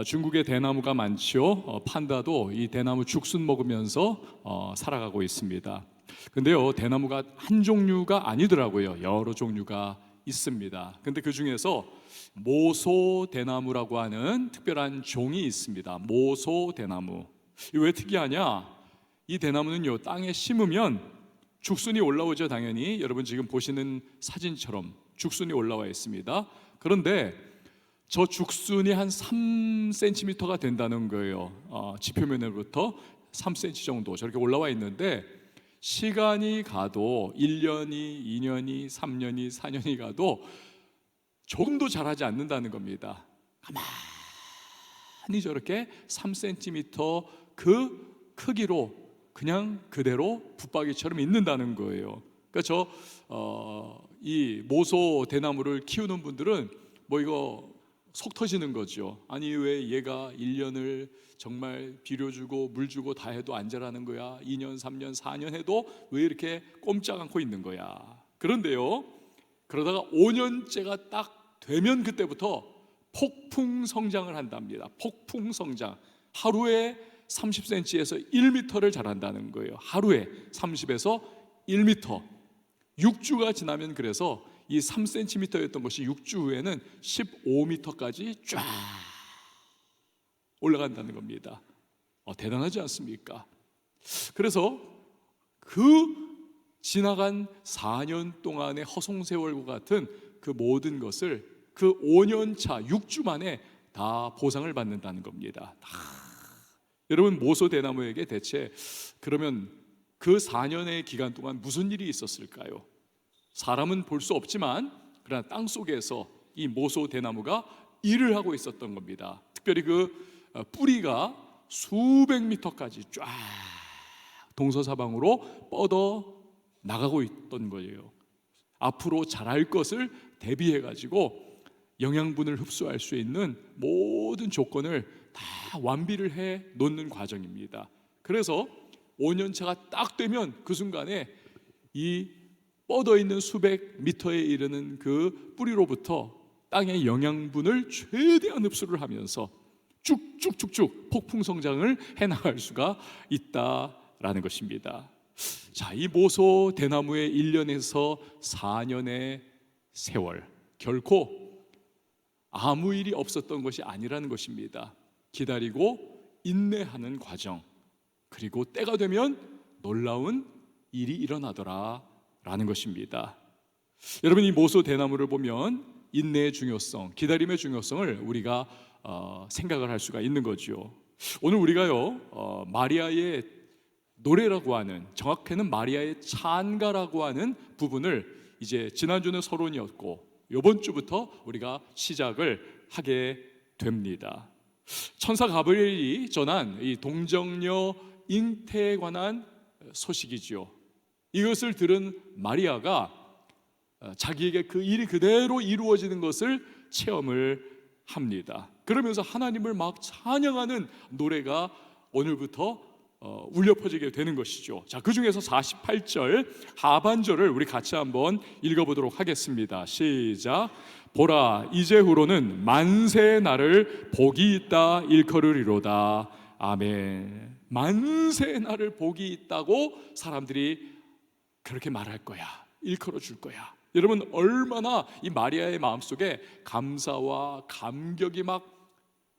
중국에 대나무가 많지요. 판다도 이 대나무 죽순 먹으면서 살아가고 있습니다. 근데요, 대나무가 한 종류가 아니더라고요. 여러 종류가 있습니다. 근데 그 중에서 모소 대나무라고 하는 특별한 종이 있습니다. 모소 대나무. 이게 왜 특이하냐? 이 대나무는요, 땅에 심으면 죽순이 올라오죠. 당연히 여러분 지금 보시는 사진처럼 죽순이 올라와 있습니다. 그런데 저 죽순이 한 3cm가 된다는 거예요. 지표면으로부터 3cm 정도 저렇게 올라와 있는데, 시간이 가도 1년이, 2년이, 3년이, 4년이 가도 조금도 자라지 않는다는 겁니다. 가만히 저렇게 3cm 그 크기로 그냥 그대로 붙박이처럼 있는다는 거예요. 그러니까 이 모소 대나무를 키우는 분들은 뭐 이거 속 터지는 거죠. 아니 왜 얘가 1년을 정말 비료 주고 물 주고 다 해도 안 자라는 거야? 2년, 3년, 4년 해도 왜 이렇게 꼼짝 않고 있는 거야? 그런데요, 그러다가 5년째가 딱 되면 그때부터 폭풍 성장을 한답니다. 폭풍 성장. 하루에 30cm에서 1m를 자란다는 거예요. 하루에 30에서 1m. 6주가 지나면 그래서 이 3cm였던 것이 6주 후에는 15m까지 쫙 올라간다는 겁니다. 대단하지 않습니까? 그래서 그 지나간 4년 동안의 허송세월과 같은 그 모든 것을 그 5년차 6주 만에 다 보상을 받는다는 겁니다. 여러분, 모소 대나무에게 대체 그러면 그 4년의 기간 동안 무슨 일이 있었을까요? 사람은 볼 수 없지만 그러나 땅 속에서 이 모소 대나무가 일을 하고 있었던 겁니다. 특별히 그 뿌리가 수백 미터까지 쫙 동서사방으로 뻗어 나가고 있던 거예요. 앞으로 자랄 것을 대비해 가지고 영양분을 흡수할 수 있는 모든 조건을 다 완비를 해 놓는 과정입니다. 그래서 5년차가 딱 되면 그 순간에 이 뻗어 있는 수백 미터에 이르는 그 뿌리로부터 땅의 영양분을 최대한 흡수를 하면서 쭉쭉쭉쭉 폭풍 성장을 해나갈 수가 있다라는 것입니다. 자, 이 모소 대나무의 1년에서 4년의 세월, 결코 아무 일이 없었던 것이 아니라는 것입니다. 기다리고 인내하는 과정, 그리고 때가 되면 놀라운 일이 일어나더라 라는 것입니다. 여러분, 이 모소 대나무를 보면 인내의 중요성, 기다림의 중요성을 우리가 생각을 할 수가 있는 거죠. 오늘 우리가요, 마리아의 노래라고 하는, 정확히는 마리아의 찬가라고 하는 부분을 이제 지난주는 서론이었고 이번 주부터 우리가 시작을 하게 됩니다. 천사 가브리엘이 전한 이 동정녀 잉태에 관한 소식이지요. 이것을 들은 마리아가 자기에게 그 일이 그대로 이루어지는 것을 체험을 합니다. 그러면서 하나님을 막 찬양하는 노래가 오늘부터 울려 퍼지게 되는 것이죠. 자, 그 중에서 48절 하반절을 우리 같이 한번 읽어보도록 하겠습니다. 시작. 보라, 이제후로는 만세의 날을 복이 있다 일컬으리로다. 아멘. 만세의 날을 복이 있다고 사람들이 그렇게 말할 거야, 일컬어 줄 거야. 여러분, 얼마나 이 마리아의 마음속에 감사와 감격이 막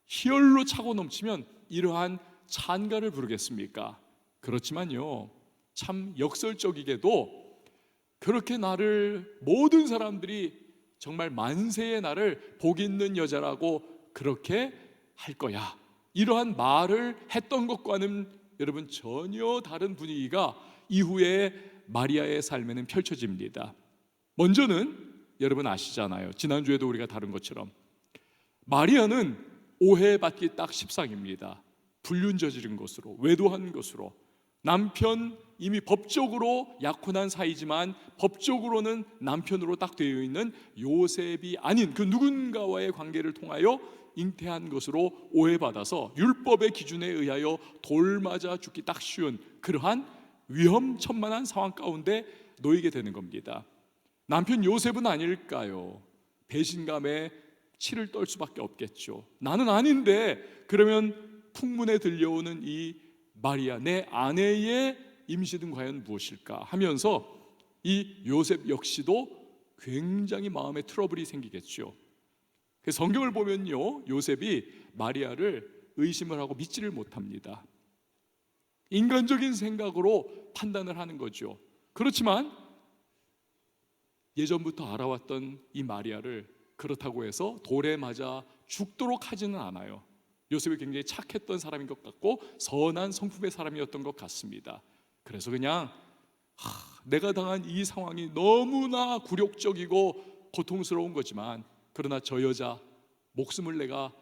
희열로 차고 넘치면 이러한 찬가를 부르겠습니까? 그렇지만요, 참 역설적이게도 그렇게 나를 모든 사람들이 정말 만세의 나를 복 있는 여자라고 그렇게 할 거야, 이러한 말을 했던 것과는 여러분 전혀 다른 분위기가 이후에 마리아의 삶에는 펼쳐집니다. 먼저는 여러분 아시잖아요. 지난주에도 우리가 다룬 것처럼 마리아는 오해받기 딱 십상입니다. 불륜 저지른 것으로, 외도한 것으로, 남편 이미 법적으로 약혼한 사이지만 법적으로는 남편으로 딱 되어 있는 요셉이 아닌 그 누군가와의 관계를 통하여 잉태한 것으로 오해받아서 율법의 기준에 의하여 돌 맞아 죽기 딱 쉬운 그러한 위험천만한 상황 가운데 놓이게 되는 겁니다. 남편 요셉은 아닐까요? 배신감에 치를 떨 수밖에 없겠죠. 나는 아닌데 그러면 풍문에 들려오는 이 마리아, 내 아내의 임신은 과연 무엇일까 하면서 이 요셉 역시도 굉장히 마음에 트러블이 생기겠죠. 성경을 보면요, 요셉이 마리아를 의심을 하고 믿지를 못합니다. 인간적인 생각으로 판단을 하는 거죠. 그렇지만 예전부터 알아왔던 이 마리아를 그렇다고 해서 돌에 맞아 죽도록 하지는 않아요. 요셉이 굉장히 착했던 사람인 것 같고 선한 성품의 사람이었던 것 같습니다. 그래서 그냥 내가 당한 이 상황이 너무나 굴욕적이고 고통스러운 거지만 그러나 저 여자 목숨을 내가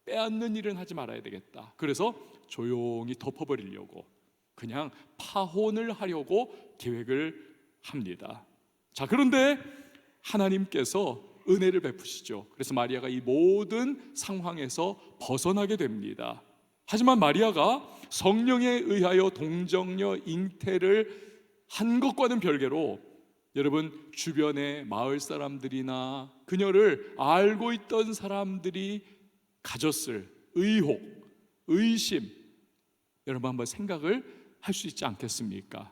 빼앗는 일은 하지 말아야 되겠다. 그래서 조용히 덮어버리려고 그냥 파혼을 하려고 계획을 합니다. 자, 그런데 하나님께서 은혜를 베푸시죠. 그래서 마리아가 이 모든 상황에서 벗어나게 됩니다. 하지만 마리아가 성령에 의하여 동정녀 잉태를 한 것과는 별개로 여러분 주변의 마을 사람들이나 그녀를 알고 있던 사람들이 가졌을 의혹, 의심, 여러분 한번 생각을 할 수 있지 않겠습니까?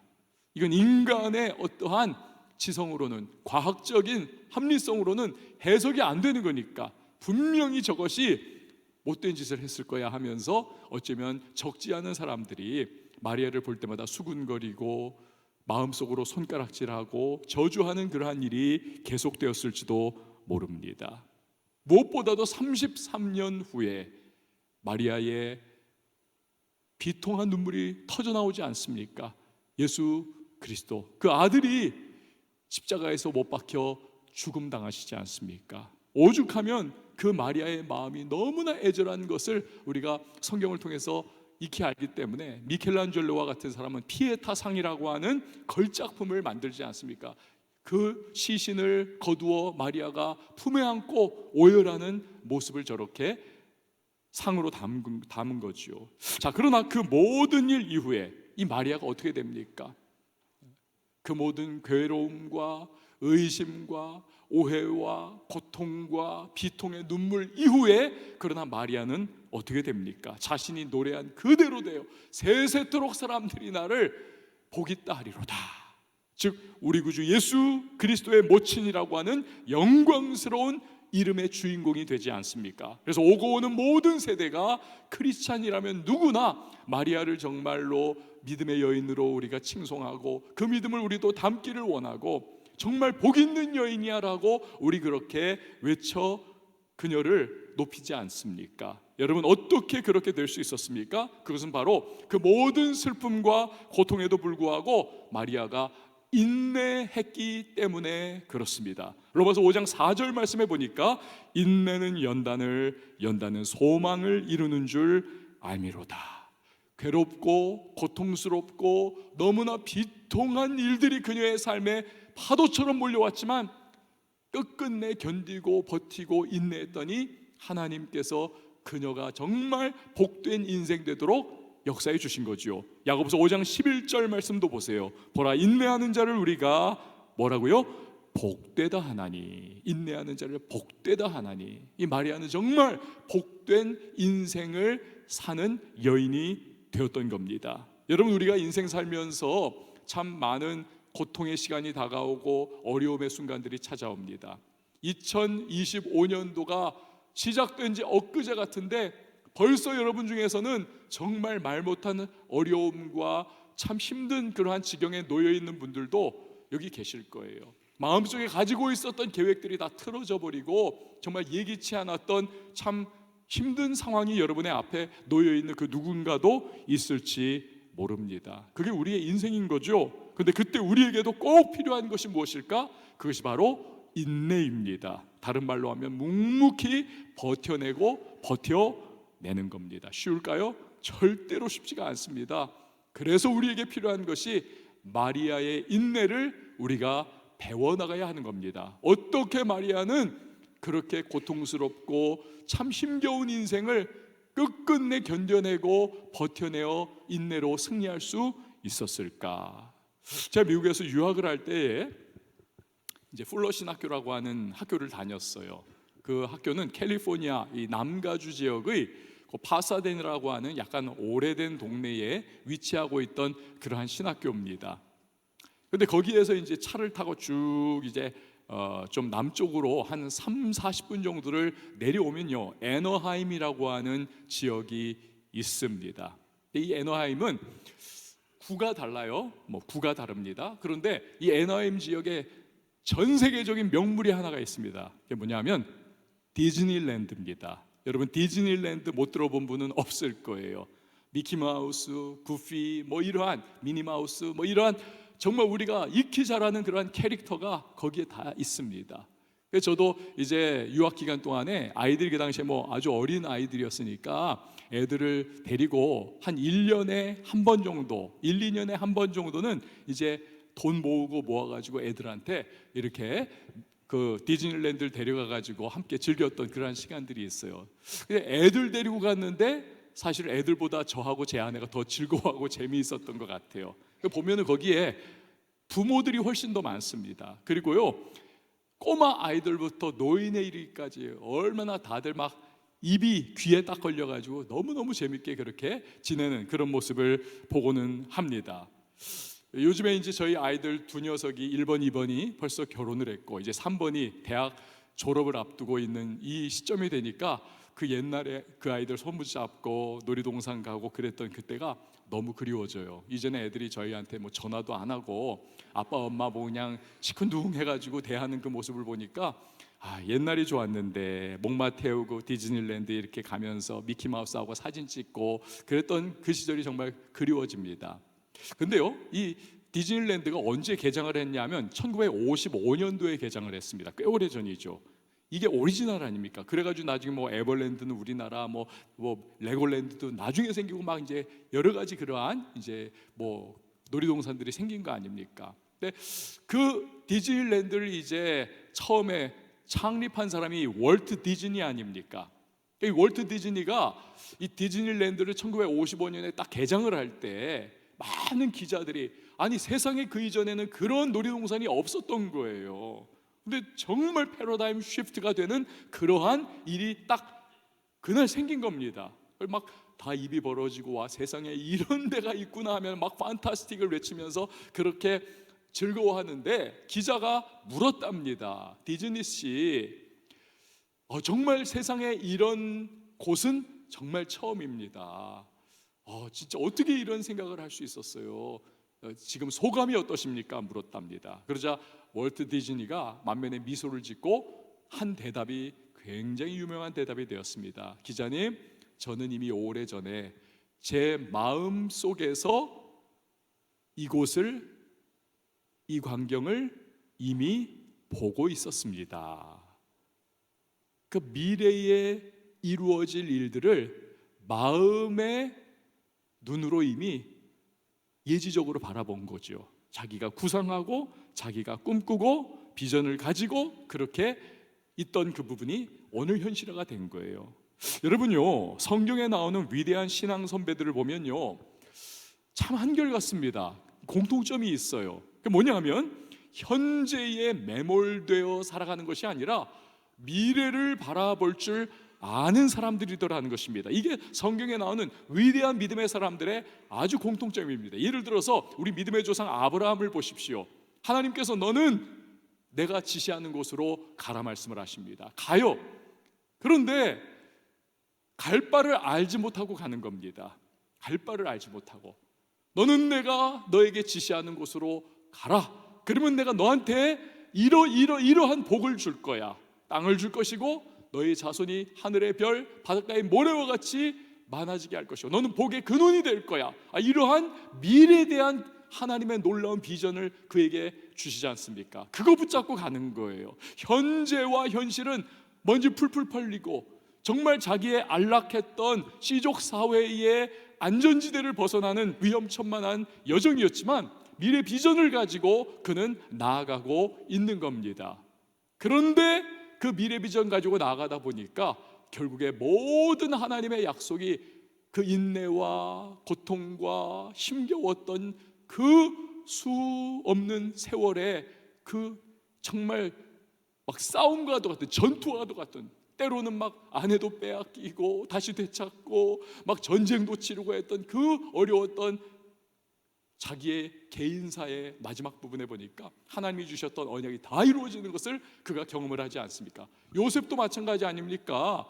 이건 인간의 어떠한 지성으로는, 과학적인 합리성으로는 해석이 안 되는 거니까 분명히 저것이 못된 짓을 했을 거야 하면서 어쩌면 적지 않은 사람들이 마리아를 볼 때마다 수군거리고 마음속으로 손가락질하고 저주하는 그러한 일이 계속되었을지도 모릅니다. 무엇보다도 33년 후에 마리아의 비통한 눈물이 터져나오지 않습니까? 예수 그리스도, 그 아들이 십자가에서 못 박혀 죽음 당하시지 않습니까? 오죽하면 그 마리아의 마음이 너무나 애절한 것을 우리가 성경을 통해서 익히 알기 때문에 미켈란젤로와 같은 사람은 피에타 상이라고 하는 걸작품을 만들지 않습니까? 그 시신을 거두어 마리아가 품에 안고 오열하는 모습을 저렇게 상으로 담은 거지요. 자, 그러나 그 모든 일 이후에 이 마리아가 어떻게 됩니까? 그 모든 괴로움과 의심과 오해와 고통과 비통의 눈물 이후에 그러나 마리아는 어떻게 됩니까? 자신이 노래한 그대로 돼요. 세세토록 사람들이 나를 복있다 하리로다. 즉 우리 구주 예수 그리스도의 모친이라고 하는 영광스러운 이름의 주인공이 되지 않습니까? 그래서 오고 오는 모든 세대가 크리스찬이라면 누구나 마리아를 정말로 믿음의 여인으로 우리가 칭송하고 그 믿음을 우리도 담기를 원하고 정말 복 있는 여인이야 라고 우리 그렇게 외쳐 그녀를 높이지 않습니까? 여러분 어떻게 그렇게 될 수 있었습니까? 그것은 바로 그 모든 슬픔과 고통에도 불구하고 마리아가 인내했기 때문에 그렇습니다. 로마서 5장 4절 말씀에 보니까 인내는 연단은 소망을 이루는 줄 알미로다. 괴롭고 고통스럽고 너무나 비통한 일들이 그녀의 삶에 파도처럼 몰려왔지만 끝끝내 견디고 버티고 인내했더니 하나님께서 그녀가 정말 복된 인생 되도록 역사해 주신 거지요. 야고보서 5장 11절 말씀도 보세요. 보라 인내하는 자를 우리가 뭐라고요? 복되다 하나니. 인내하는 자를 복되다 하나니. 이 마리아는 정말 복된 인생을 사는 여인이 되었던 겁니다. 여러분 우리가 인생 살면서 참 많은 고통의 시간이 다가오고 어려움의 순간들이 찾아옵니다. 2025년도가 시작된 지 엊그제 같은데 벌써 여러분 중에서는 정말 말 못하는 어려움과 참 힘든 그러한 지경에 놓여 있는 분들도 여기 계실 거예요. 마음속에 가지고 있었던 계획들이 다 틀어져 버리고 정말 예기치 않았던 참 힘든 상황이 여러분의 앞에 놓여 있는 그 누군가도 있을지 모릅니다. 그게 우리의 인생인 거죠. 근데 그때 우리에게도 꼭 필요한 것이 무엇일까? 그것이 바로 인내입니다. 다른 말로 하면 묵묵히 버텨내는 겁니다. 쉬울까요? 절대로 쉽지가 않습니다. 그래서 우리에게 필요한 것이 마리아의 인내를 우리가 배워나가야 하는 겁니다. 어떻게 마리아는 그렇게 고통스럽고 참 힘겨운 인생을 끝끝내 견뎌내고 버텨내어 인내로 승리할 수 있었을까? 제가 미국에서 유학을 할 때에 이제 풀러신 학교라고 하는 학교를 다녔어요. 그 학교는 캘리포니아 이 남가주 지역의 그 파사데나라고 하는 약간 오래된 동네에 위치하고 있던 그러한 신학교입니다. 근데 거기에서 이제 차를 타고 쭉 이제 좀 남쪽으로 한 3, 40분 정도를 내려오면요, 애너하임이라고 하는 지역이 있습니다. 이 애너하임은 구가 달라요. 뭐 구가 다릅니다. 그런데 이 애너하임 지역에 전 세계적인 명물이 하나가 있습니다. 그게 뭐냐면 디즈니랜드입니다. 여러분, 디즈니랜드 못 들어본 분은 없을 거예요. 미키마우스, 구피, 뭐 이러한 미니마우스, 뭐 이러한 정말 우리가 익히 잘 아는 그러한 캐릭터가 거기에 다 있습니다. 그래서 저도 이제 유학 기간 동안에 아이들이 그 당시에 뭐 아주 어린 아이들이었으니까 애들을 데리고 한 1년에 한 번 정도, 1, 2년에 한 번 정도는 이제 돈 모으고 모아가지고 애들한테 이렇게 그 디즈니랜드를 데려가가지고 함께 즐겼던 그런 시간들이 있어요. 근데 애들 데리고 갔는데 사실 애들보다 저하고 제 아내가 더 즐거워하고 재미있었던 것 같아요. 보면은 거기에 부모들이 훨씬 더 많습니다. 그리고요, 꼬마 아이들부터 노인에 이르기까지 얼마나 다들 막 입이 귀에 딱 걸려가지고 너무너무 재밌게 그렇게 지내는 그런 모습을 보고는 합니다. 요즘에 이제 저희 아이들 두 녀석이 1번, 2번이 벌써 결혼을 했고 이제 3번이 대학 졸업을 앞두고 있는 이 시점이 되니까 그 옛날에 그 아이들 손붙잡고 놀이동산 가고 그랬던 그때가 너무 그리워져요. 이전에 애들이 저희한테 뭐 전화도 안 하고 아빠 엄마 뭐 그냥 시큰둥 해가지고 대하는 그 모습을 보니까 옛날이 좋았는데 목마 태우고 디즈니랜드 이렇게 가면서 미키마우스하고 사진 찍고 그랬던 그 시절이 정말 그리워집니다. 근데요, 이 디즈니랜드가 언제 개장을 했냐면 1955년도에 개장을 했습니다. 꽤 오래 전이죠. 이게 오리지널 아닙니까? 그래가지고 나중에 뭐 에버랜드는 우리나라, 뭐 레고랜드도 나중에 생기고 막 이제 여러 가지 그러한 이제 뭐 놀이동산들이 생긴 거 아닙니까? 근데 그 디즈니랜드를 이제 처음에 창립한 사람이 월트 디즈니 아닙니까? 이 월트 디즈니가 이 디즈니랜드를 1955년에 딱 개장을 할 때 많은 기자들이 아니 세상에 그 이전에는 그런 놀이동산이 없었던 거예요. 근데 정말 패러다임 쉬프트가 되는 그러한 일이 딱 그날 생긴 겁니다. 막 다 입이 벌어지고 와 세상에 이런 데가 있구나 하면 막 판타스틱을 외치면서 그렇게 즐거워하는데 기자가 물었답니다. 디즈니 씨, 정말 세상에 이런 곳은 정말 처음입니다. 진짜 어떻게 이런 생각을 할 수 있었어요? 지금 소감이 어떠십니까? 물었답니다. 그러자 월트 디즈니가 만면에 미소를 짓고 한 대답이 굉장히 유명한 대답이 되었습니다. 기자님, 저는 이미 오래전에 제 마음 속에서 이곳을, 이 광경을 이미 보고 있었습니다. 그 미래에 이루어질 일들을 마음의 눈으로 이미 예지적으로 바라본 거죠. 자기가 구상하고 자기가 꿈꾸고 비전을 가지고 그렇게 있던 그 부분이 오늘 현실화가 된 거예요. 여러분요, 성경에 나오는 위대한 신앙 선배들을 보면요, 참 한결같습니다. 공통점이 있어요. 그게 뭐냐 하면 현재에 매몰되어 살아가는 것이 아니라 미래를 바라볼 줄 아는 사람들이더라는 것입니다. 이게 성경에 나오는 위대한 믿음의 사람들의 아주 공통점입니다. 예를 들어서 우리 믿음의 조상 아브라함을 보십시오. 하나님께서 너는 내가 지시하는 곳으로 가라 말씀을 하십니다. 가요. 그런데 갈 바를 알지 못하고 가는 겁니다. 갈 바를 알지 못하고 너는 내가 너에게 지시하는 곳으로 가라. 그러면 내가 너한테 이러한 복을 줄 거야. 땅을 줄 것이고 너의 자손이 하늘의 별 바닷가의 모래와 같이 많아지게 할 것이고 너는 복의 근원이 될 거야. 이러한 미래에 대한 하나님의 놀라운 비전을 그에게 주시지 않습니까? 그거 붙잡고 가는 거예요. 현재와 현실은 먼지 풀풀 펄리고 정말 자기의 안락했던 시족 사회의 안전지대를 벗어나는 위험천만한 여정이었지만 미래 비전을 가지고 그는 나아가고 있는 겁니다. 그런데 그 미래 비전 가지고 나아가다 보니까 결국에 모든 하나님의 약속이 그 인내와 고통과 힘겨웠던 그 수 없는 세월에 그 정말 막 싸움과도 같은, 전투와도 같은, 때로는 막 아내도 빼앗기고 다시 되찾고 막 전쟁도 치르고 했던 그 어려웠던 자기의 개인사의 마지막 부분에 보니까 하나님이 주셨던 언약이 다 이루어지는 것을 그가 경험을 하지 않습니까? 요셉도 마찬가지 아닙니까?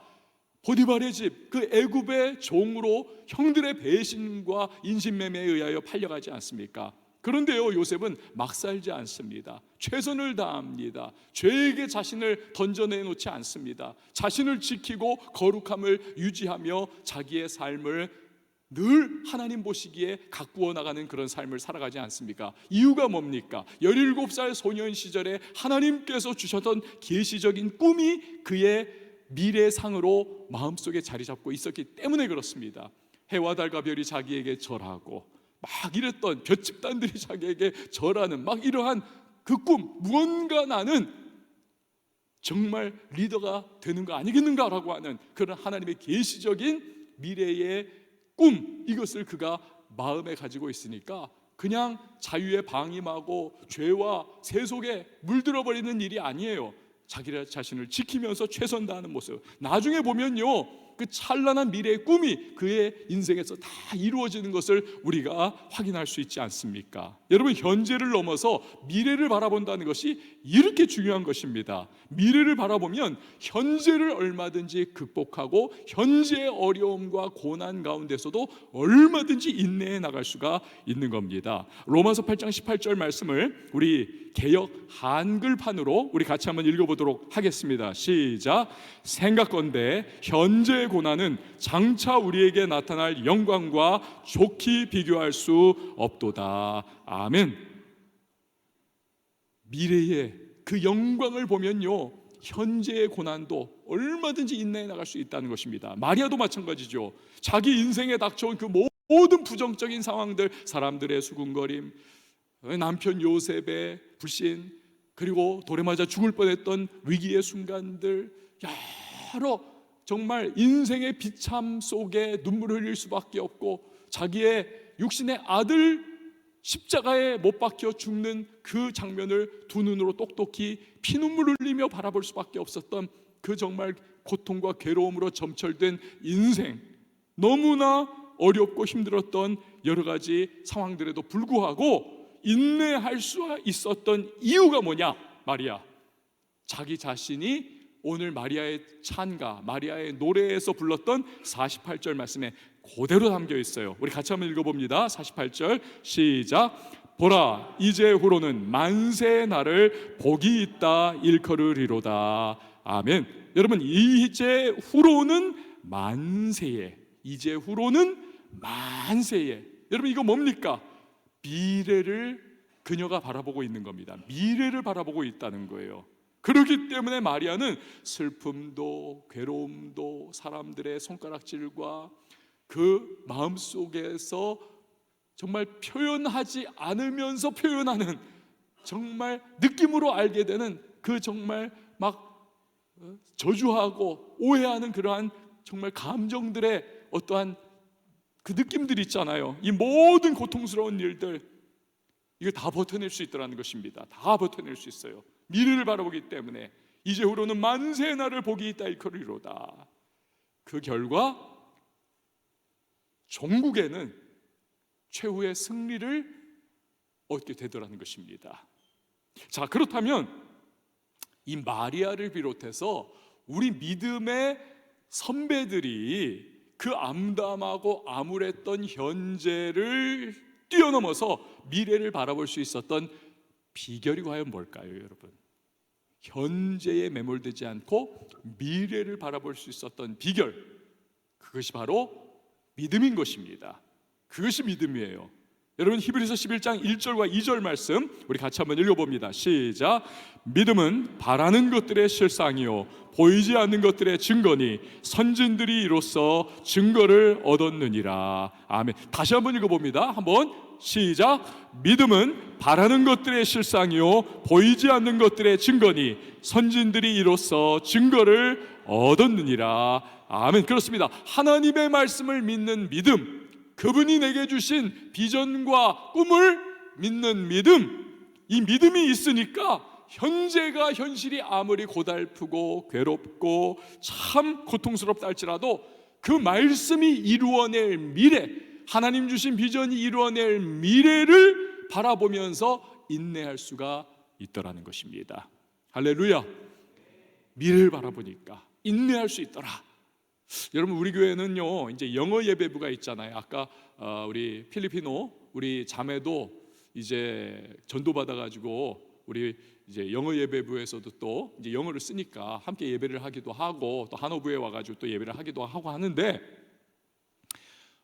보디발의 집, 그 애굽의 종으로 형들의 배신과 인신매매에 의하여 팔려가지 않습니까? 그런데요, 요셉은 막 살지 않습니다. 최선을 다합니다. 죄에게 자신을 던져내놓지 않습니다. 자신을 지키고 거룩함을 유지하며 자기의 삶을 늘 하나님 보시기에 가꾸어 나가는 그런 삶을 살아가지 않습니까? 이유가 뭡니까? 17살 소년 시절에 하나님께서 주셨던 계시적인 꿈이 그의 미래상으로 마음속에 자리 잡고 있었기 때문에 그렇습니다. 해와 달과 별이 자기에게 절하고 막 이랬던 볏집단들이 자기에게 절하는 막 이러한 그 꿈, 무언가 나는 정말 리더가 되는 거 아니겠는가라고 하는 그런 하나님의 계시적인 미래의 꿈, 이것을 그가 마음에 가지고 있으니까 그냥 자유에 방임하고 죄와 세속에 물들어 버리는 일이 아니에요. 자기 자신을 지키면서 최선 다하는 모습, 나중에 보면요, 그 찬란한 미래의 꿈이 그의 인생에서 다 이루어지는 것을 우리가 확인할 수 있지 않습니까? 여러분, 현재를 넘어서 미래를 바라본다는 것이 이렇게 중요한 것입니다. 미래를 바라보면 현재를 얼마든지 극복하고 현재의 어려움과 고난 가운데서도 얼마든지 인내해 나갈 수가 있는 겁니다. 로마서 8장 18절 말씀을 우리 개역 한글판으로 우리 같이 한번 읽어보도록 하겠습니다. 시작. 생각건대 현재의 고난은 장차 우리에게 나타날 영광과 좋게 비교할 수 없도다. 아멘. 미래의 그 영광을 보면요, 현재의 고난도 얼마든지 인내해 나갈 수 있다는 것입니다. 마리아도 마찬가지죠. 자기 인생에 닥쳐온 그 모든 부정적인 상황들, 사람들의 수군거림, 남편 요셉의 불신, 그리고 돌에 맞아 죽을 뻔했던 위기의 순간들, 여러 정말 인생의 비참 속에 눈물을 흘릴 수밖에 없고 자기의 육신의 아들 십자가에 못 박혀 죽는 그 장면을 두 눈으로 똑똑히 피눈물 흘리며 바라볼 수밖에 없었던 그 정말 고통과 괴로움으로 점철된 인생, 너무나 어렵고 힘들었던 여러 가지 상황들에도 불구하고 인내할 수 있었던 이유가 뭐냐? 마리아, 자기 자신이 오늘 마리아의 찬가, 마리아의 노래에서 불렀던 48절 말씀에 그대로 담겨 있어요. 우리 같이 한번 읽어봅니다. 48절 시작. 보라, 이제후로는 만세의 날을 복이 있다 일컬으리로다. 아멘. 여러분, 이제후로는 만세에, 이제후로는 만세에, 여러분 이거 뭡니까? 미래를 그녀가 바라보고 있는 겁니다. 미래를 바라보고 있다는 거예요. 그렇기 때문에 마리아는 슬픔도 괴로움도 사람들의 손가락질과 그 마음속에서 정말 표현하지 않으면서 표현하는, 정말 느낌으로 알게 되는 그 정말 막 저주하고 오해하는 그러한 정말 감정들의 어떠한 그 느낌들 있잖아요. 이 모든 고통스러운 일들, 이거 다 버텨낼 수 있더라는 것입니다. 다 버텨낼 수 있어요. 미래를 바라보기 때문에 이제후로는 만세의 날을 복이 있다 일컬으리로다. 그 결과 종국에는 최후의 승리를 얻게 되더라는 것입니다. 자, 그렇다면 이 마리아를 비롯해서 우리 믿음의 선배들이 그 암담하고 암울했던 현재를 뛰어넘어서 미래를 바라볼 수 있었던 비결이 과연 뭘까요, 여러분? 현재에 매몰되지 않고 미래를 바라볼 수 있었던 비결, 그것이 바로 믿음인 것입니다. 그것이 믿음이에요. 여러분, 히브리서 11장 1절과 2절 말씀 우리 같이 한번 읽어봅니다. 시작. 믿음은 바라는 것들의 실상이요 보이지 않는 것들의 증거니 선진들이 이로써 증거를 얻었느니라. 아멘. 다시 한번 읽어봅니다. 한번 시작. 믿음은 바라는 것들의 실상이요 보이지 않는 것들의 증거니 선진들이 이로써 증거를 얻었느니라. 아멘. 그렇습니다. 하나님의 말씀을 믿는 믿음, 그분이 내게 주신 비전과 꿈을 믿는 믿음, 이 믿음이 있으니까 현재가 현실이 아무리 고달프고 괴롭고 참 고통스럽다 할지라도 그 말씀이 이루어낼 미래, 하나님 주신 비전이 이루어낼 미래를 바라보면서 인내할 수가 있더라는 것입니다. 할렐루야. 미래를 바라보니까 인내할 수 있더라. 여러분, 우리 교회는요 이제 영어 예배부가 있잖아요. 아까 우리 필리피노 우리 자매도 이제 전도받아 가지고 우리 이제 영어 예배부에서도 또 이제 영어를 쓰니까 함께 예배를 하기도 하고, 또 한어부에 와가지고 또 예배를 하기도 하고 하는데,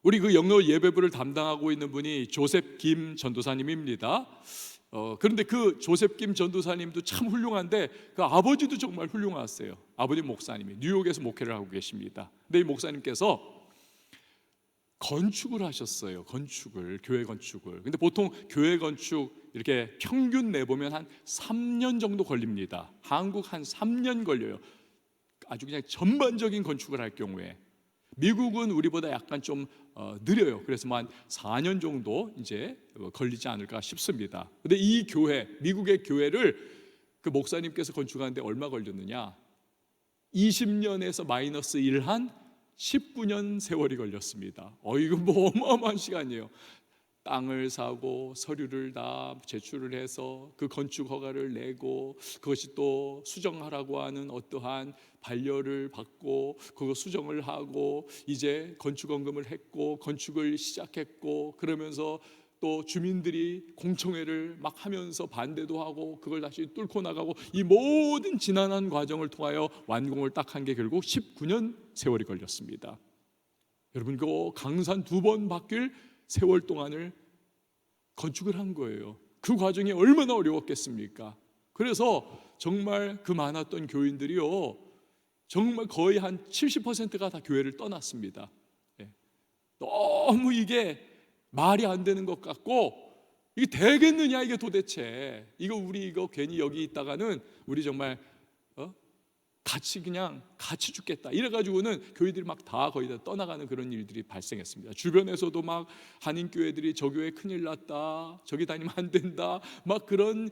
우리 그 영어 예배부를 담당하고 있는 분이 조셉 김 전도사님입니다. 그런데 그 조셉 김 전도사님도 참 훌륭한데 그 아버지도 정말 훌륭하세요. 아버지 목사님이 뉴욕에서 목회를 하고 계십니다. 근데 이 목사님께서 건축을 하셨어요. 건축을, 교회 건축을. 근데 보통 교회 건축 이렇게 평균 내보면 한 3년 정도 걸립니다. 한국 한 3년 걸려요. 아주 그냥 전반적인 건축을 할 경우에. 미국은 우리보다 약간 좀 느려요. 그래서 한 4년 정도 이제 걸리지 않을까 싶습니다. 근데 이 교회, 미국의 교회를 그 목사님께서 건축하는데 얼마 걸렸느냐? 20년에서 마이너스 1한 19년 세월이 걸렸습니다. 이거 뭐 어마어마한 시간이에요. 땅을 사고 서류를 다 제출을 해서 그 건축 허가를 내고, 그것이 또 수정하라고 하는 어떠한 반려를 받고, 그거 수정을 하고, 이제 건축원금을 했고 건축을 시작했고, 그러면서 또 주민들이 공청회를 막 하면서 반대도 하고 그걸 다시 뚫고 나가고, 이 모든 지난한 과정을 통하여 완공을 딱 한 게 결국 19년 세월이 걸렸습니다. 여러분, 그 강산 2번 바뀔 세월 동안을 건축을 한 거예요. 그 과정이 얼마나 어려웠겠습니까? 그래서 정말 그 많았던 교인들이요, 정말 거의 한 70%가 다 교회를 떠났습니다. 너무 이게 말이 안 되는 것 같고, 이게 되겠느냐 이게 도대체, 우리 이거 괜히 여기 있다가는 우리 정말 같이 죽겠다 이래가지고는 교회들이 막 다 거의 다 떠나가는 그런 일들이 발생했습니다. 주변에서도 막 한인교회들이 저 교회 큰일 났다, 저기 다니면 안 된다, 막 그런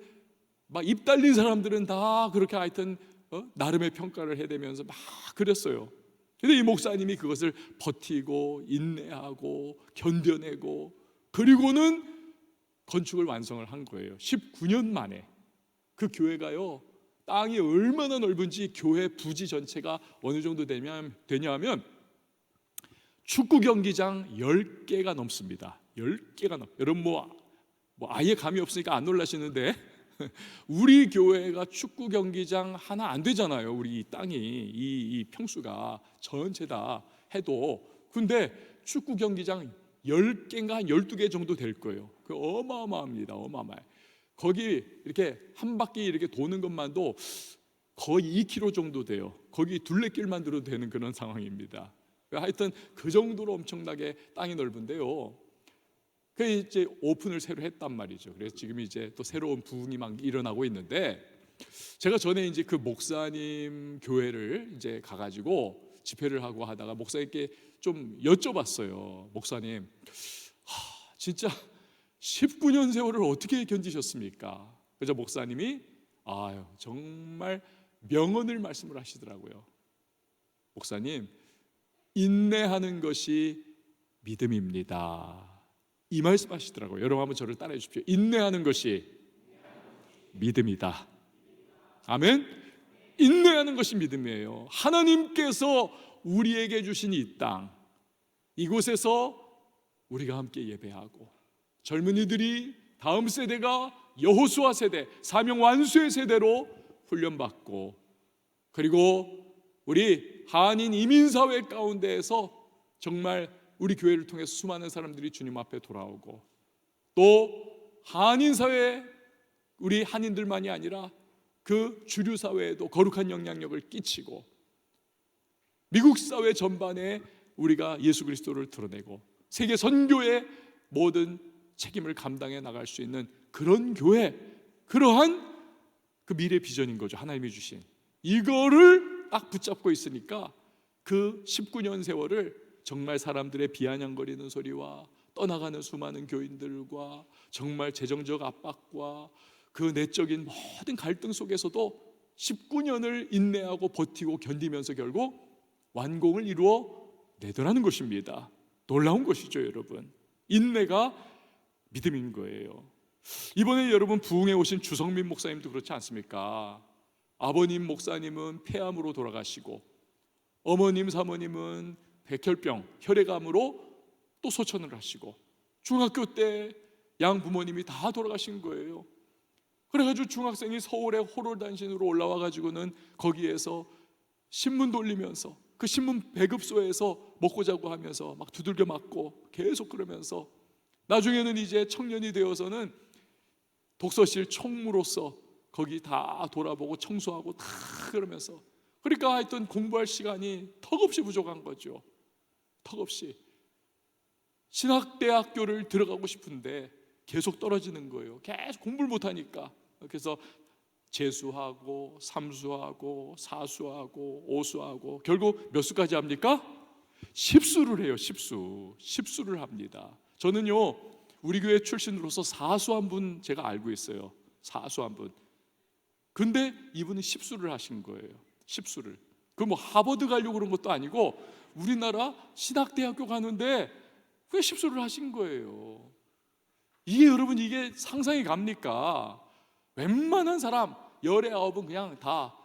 막 입 달린 사람들은 다 그렇게 하여튼 나름의 평가를 해대면서 막 그랬어요. 근데 이 목사님이 그것을 버티고 인내하고 견뎌내고, 그리고는 건축을 완성을 한 거예요. 19년 만에. 그 교회가요, 땅이 얼마나 넓은지 교회 부지 전체가 어느 정도 되냐면 축구 경기장 10개가 넘습니다. 10개가 넘. 여러분 뭐 아예 감이 없으니까 안 놀라시는데 우리 교회가 축구 경기장 하나 안 되잖아요. 우리 이 땅이 이 평수가 전체 다 해도. 근데 축구 경기장 10개인가 한 12개 정도 될 거예요. 그 어마어마합니다. 어마어마해. 거기 이렇게 한 바퀴 이렇게 도는 것만도 거의 2km 정도 돼요. 거기 둘레길만 들어도 되는 그런 상황입니다. 하여튼 그 정도로 엄청나게 땅이 넓은데요, 그 이제 오픈을 새로 했단 말이죠. 그래서 지금 이제 또 새로운 부흥이 막 일어나고 있는데, 제가 전에 이제 그 목사님 교회를 이제 가가지고 집회를 하고 하다가 목사님께 좀 여쭤봤어요. 목사님, 진짜 19년 세월을 어떻게 견디셨습니까? 그래서 목사님이 정말 명언을 말씀을 하시더라고요. 목사님, 인내하는 것이 믿음입니다. 이 말씀 하시더라고요. 여러분 한번 저를 따라해 주십시오. 인내하는 것이 믿음이다. 아멘. 인내하는 것이 믿음이에요. 하나님께서 우리에게 주신 이 땅, 이곳에서 우리가 함께 예배하고, 젊은이들이 다음 세대가 여호수아 세대, 사명 완수의 세대로 훈련받고, 그리고 우리 한인 이민사회 가운데에서 정말 우리 교회를 통해 수많은 사람들이 주님 앞에 돌아오고, 또 한인사회, 우리 한인들만이 아니라 그 주류 사회에도 거룩한 영향력을 끼치고, 미국 사회 전반에 우리가 예수 그리스도를 드러내고 세계 선교의 모든 책임을 감당해 나갈 수 있는 그런 교회, 그러한 그 미래 비전인 거죠. 하나님이 주신 이거를 딱 붙잡고 있으니까 그 19년 세월을 정말 사람들의 비아냥거리는 소리와 떠나가는 수많은 교인들과 정말 재정적 압박과 그 내적인 모든 갈등 속에서도 19년을 인내하고 버티고 견디면서 결국 완공을 이루어 내더라는 것입니다. 놀라운 것이죠, 여러분. 인내가 믿음인 거예요. 이번에 여러분 부흥에 오신 주성민 목사님도 그렇지 않습니까? 아버님 목사님은 폐암으로 돌아가시고 어머님 사모님은 백혈병, 혈액암으로 또 소천을 하시고 중학교 때 양부모님이 다 돌아가신 거예요. 그래가지고 중학생이 서울에 호롤단신으로 올라와 가지고는 거기에서 신문 돌리면서 그 신문 배급소에서 먹고 자고 하면서 막 두들겨 맞고 계속 그러면서 나중에는 이제 청년이 되어서는 독서실 총무로서 거기 다 돌아보고 청소하고 다 그러면서, 그러니까 하여튼 공부할 시간이 턱없이 부족한 거죠. 턱없이. 신학대학교를 들어가고 싶은데 계속 떨어지는 거예요. 계속 공부를 못하니까. 그래서 재수하고 삼수하고 사수하고 오수하고 결국 몇 수까지 합니까? 10수를 해요. 10수를 합니다. 저는요 우리 교회 출신으로서 사수한 분 제가 알고 있어요. 사수한 분. 근데 이분은 10수를 하신 거예요. 10수를. 그 뭐 하버드 가려고 그런 것도 아니고 우리나라 신학대학교 가는데 왜 10수를 하신 거예요? 이게 여러분 이게 상상이 갑니까? 웬만한 사람 19은 그냥 다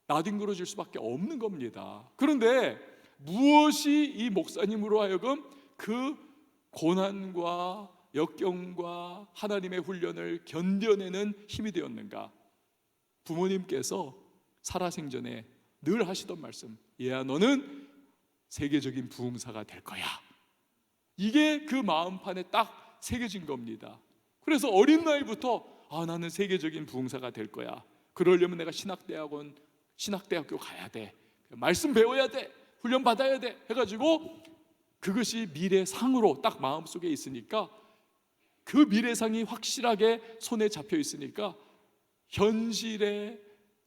나뒹굴어질 수밖에 없는 겁니다. 그런데 무엇이 이 목사님으로 하여금 그 고난과 역경과 하나님의 훈련을 견뎌내는 힘이 되었는가? 부모님께서 살아생전에 늘 하시던 말씀, 얘야 너는 세계적인 부흥사가 될 거야. 이게 그 마음판에 딱 새겨진 겁니다. 그래서 어린 나이부터 나는 세계적인 부흥사가 될 거야. 그러려면 내가 신학대학교 가야 돼. 말씀 배워야 돼. 훈련 받아야 돼. 해가지고 그것이 미래상으로 딱 마음속에 있으니까, 그 미래상이 확실하게 손에 잡혀 있으니까 현실의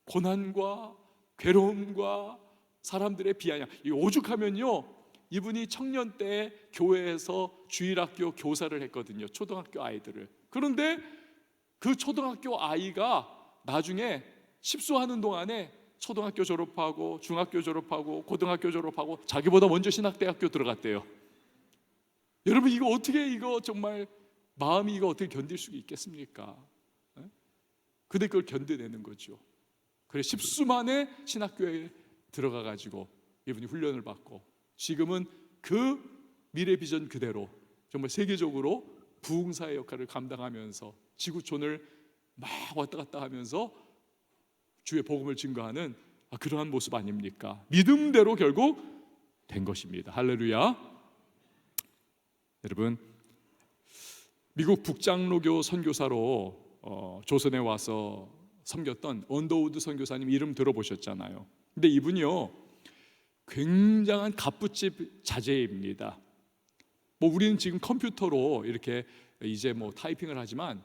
고난과 괴로움과 사람들의 비아냥, 이 오죽하면요 이분이 청년 때 교회에서 주일학교 교사를 했거든요. 초등학교 아이들을. 그런데 그 초등학교 아이가 나중에 십수하는 동안에 초등학교 졸업하고 중학교 졸업하고 고등학교 졸업하고 자기보다 먼저 신학대학교 들어갔대요. 여러분 이거 어떻게, 이거 정말 마음이 이거 어떻게 견딜 수 있겠습니까? 근데 그걸 견뎌내는 거죠. 그래 10수 만에 신학교에 들어가 가지고 이분이 훈련을 받고 지금은 그 미래 비전 그대로 정말 세계적으로 부흥사의 역할을 감당하면서 지구촌을 막 왔다 갔다 하면서 주의 복음을 증거하는 그러한 모습 아닙니까? 믿음대로 결국 된 것입니다. 할렐루야. 여러분 미국 북장로교 선교사로 조선에 와서 섬겼던 언더우드 선교사님 이름 들어보셨잖아요. 근데 이분이요 굉장한 갑부집 자제입니다. 뭐 우리는 지금 컴퓨터로 이렇게 이제 뭐 타이핑을 하지만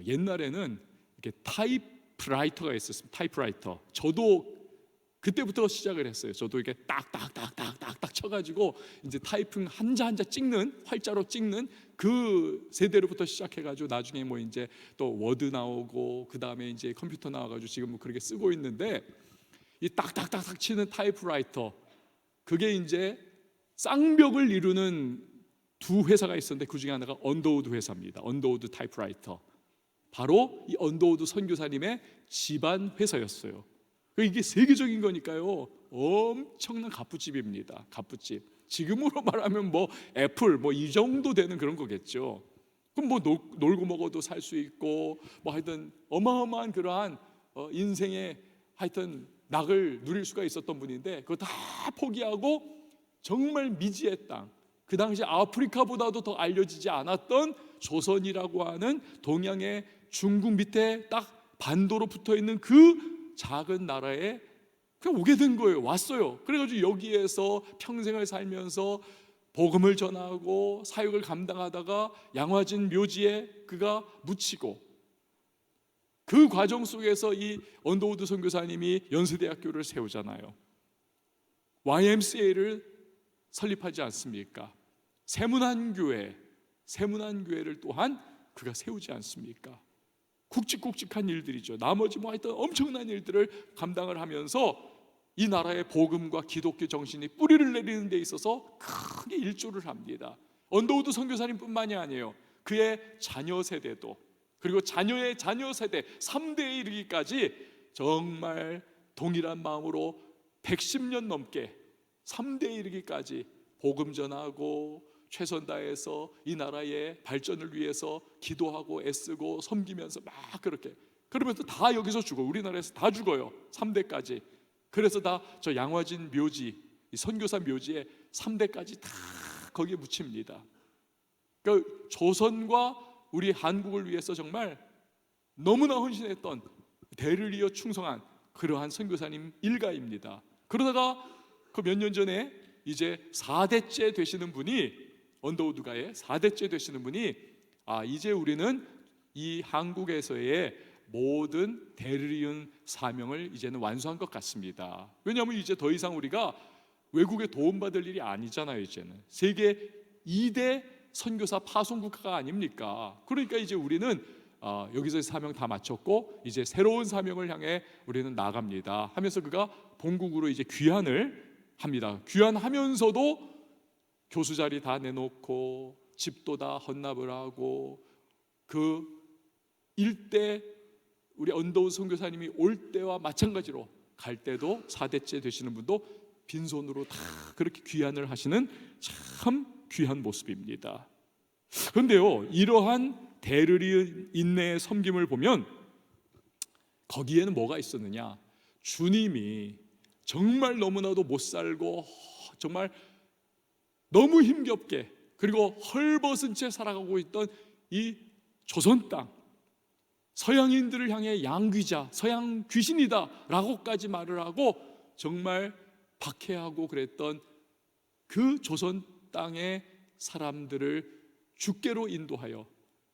옛날에는 이렇게 타이프라이터가 있었습니다. 타이프라이터. 저도 그때부터 시작을 했어요. 저도 이렇게 딱딱딱딱딱딱 쳐가지고 이제 타이핑 한자 한자 찍는, 활자로 찍는 그 세대로부터 시작해가지고 나중에 뭐 이제 또 워드 나오고 그 다음에 이제 컴퓨터 나와가지고 지금 뭐 그렇게 쓰고 있는데, 이 딱딱딱딱 치는 타이프라이터, 그게 이제 쌍벽을 이루는 두 회사가 있었는데 그 중에 하나가 언더우드 회사입니다. 언더우드 타이프라이터. 바로 이 언더우드 선교사님의 집안 회사였어요. 이게 세계적인 거니까요 엄청난 갑부집입니다. 갑부집. 지금으로 말하면 뭐 애플 뭐 이 정도 되는 그런 거겠죠. 그럼 뭐 놀고 먹어도 살 수 있고 뭐 하여튼 어마어마한 그러한 인생의 하여튼 낙을 누릴 수가 있었던 분인데 그거 다 포기하고 정말 미지의 땅, 그 당시 아프리카보다도 더 알려지지 않았던 조선이라고 하는 동양의 중국 밑에 딱 반도로 붙어있는 그 작은 나라에 그냥 오게 된 거예요. 왔어요. 그래가지고 여기에서 평생을 살면서 복음을 전하고 사역을 감당하다가 양화진 묘지에 그가 묻히고, 그 과정 속에서 이 언더우드 선교사님이 연세대학교를 세우잖아요. YMCA를 설립하지 않습니까? 세문안교회를 또한 그가 세우지 않습니까? 굵직굵직한 일들이죠. 나머지 뭐 하여튼 엄청난 일들을 감당을 하면서 이 나라의 복음과 기독교 정신이 뿌리를 내리는 데 있어서 크게 일조를 합니다. 언더우드 선교사님뿐만이 아니에요. 그의 자녀 세대도, 그리고 자녀의 자녀 세대 3대에 이르기까지 정말 동일한 마음으로 110년 넘게 3대에 이르기까지 복음 전하고 최선 다해서 이 나라의 발전을 위해서 기도하고 애쓰고 섬기면서 막 그렇게, 그러면서 다 여기서 죽어. 우리나라에서 다 죽어요. 3대까지. 그래서 다 저 양화진 묘지, 이 선교사 묘지에 3대까지 다 거기에 묻힙니다. 그러니까 조선과 우리 한국을 위해서 정말 너무나 헌신했던, 대를 이어 충성한 그러한 선교사님 일가입니다. 그러다가 그 몇 년 전에 이제 4대째 되시는 분이, 언더우드가의 4대째 되시는 분이, 이제 우리는 이 한국에서의 모든 대를 이은 사명을 이제는 완수한 것 같습니다. 왜냐하면 이제 더 이상 우리가 외국에 도움받을 일이 아니잖아요. 이제는 세계 2대 선교사 파송 국가가 아닙니까? 그러니까 이제 우리는 여기서 사명 다 마쳤고 이제 새로운 사명을 향해 우리는 나갑니다 하면서 그가 본국으로 이제 귀환을 합니다. 귀환하면서도 교수 자리 다 내놓고 집도 다 헌납을 하고, 그 일대 우리 언더우드 선교사님이 올 때와 마찬가지로 갈 때도 4대째 되시는 분도 빈손으로 다 그렇게 귀환을 하시는 참 귀한 모습입니다. 그런데요, 이러한 대를 이은 인내의 섬김을 보면 거기에는 뭐가 있었느냐? 주님이 정말 너무나도 못 살고 정말 너무 힘겹게 그리고 헐벗은 채 살아가고 있던 이 조선 땅, 서양인들을 향해 양귀자, 서양 귀신이다 라고까지 말을 하고 정말 박해하고 그랬던 그 조선 땅의 사람들을 주께로 인도하여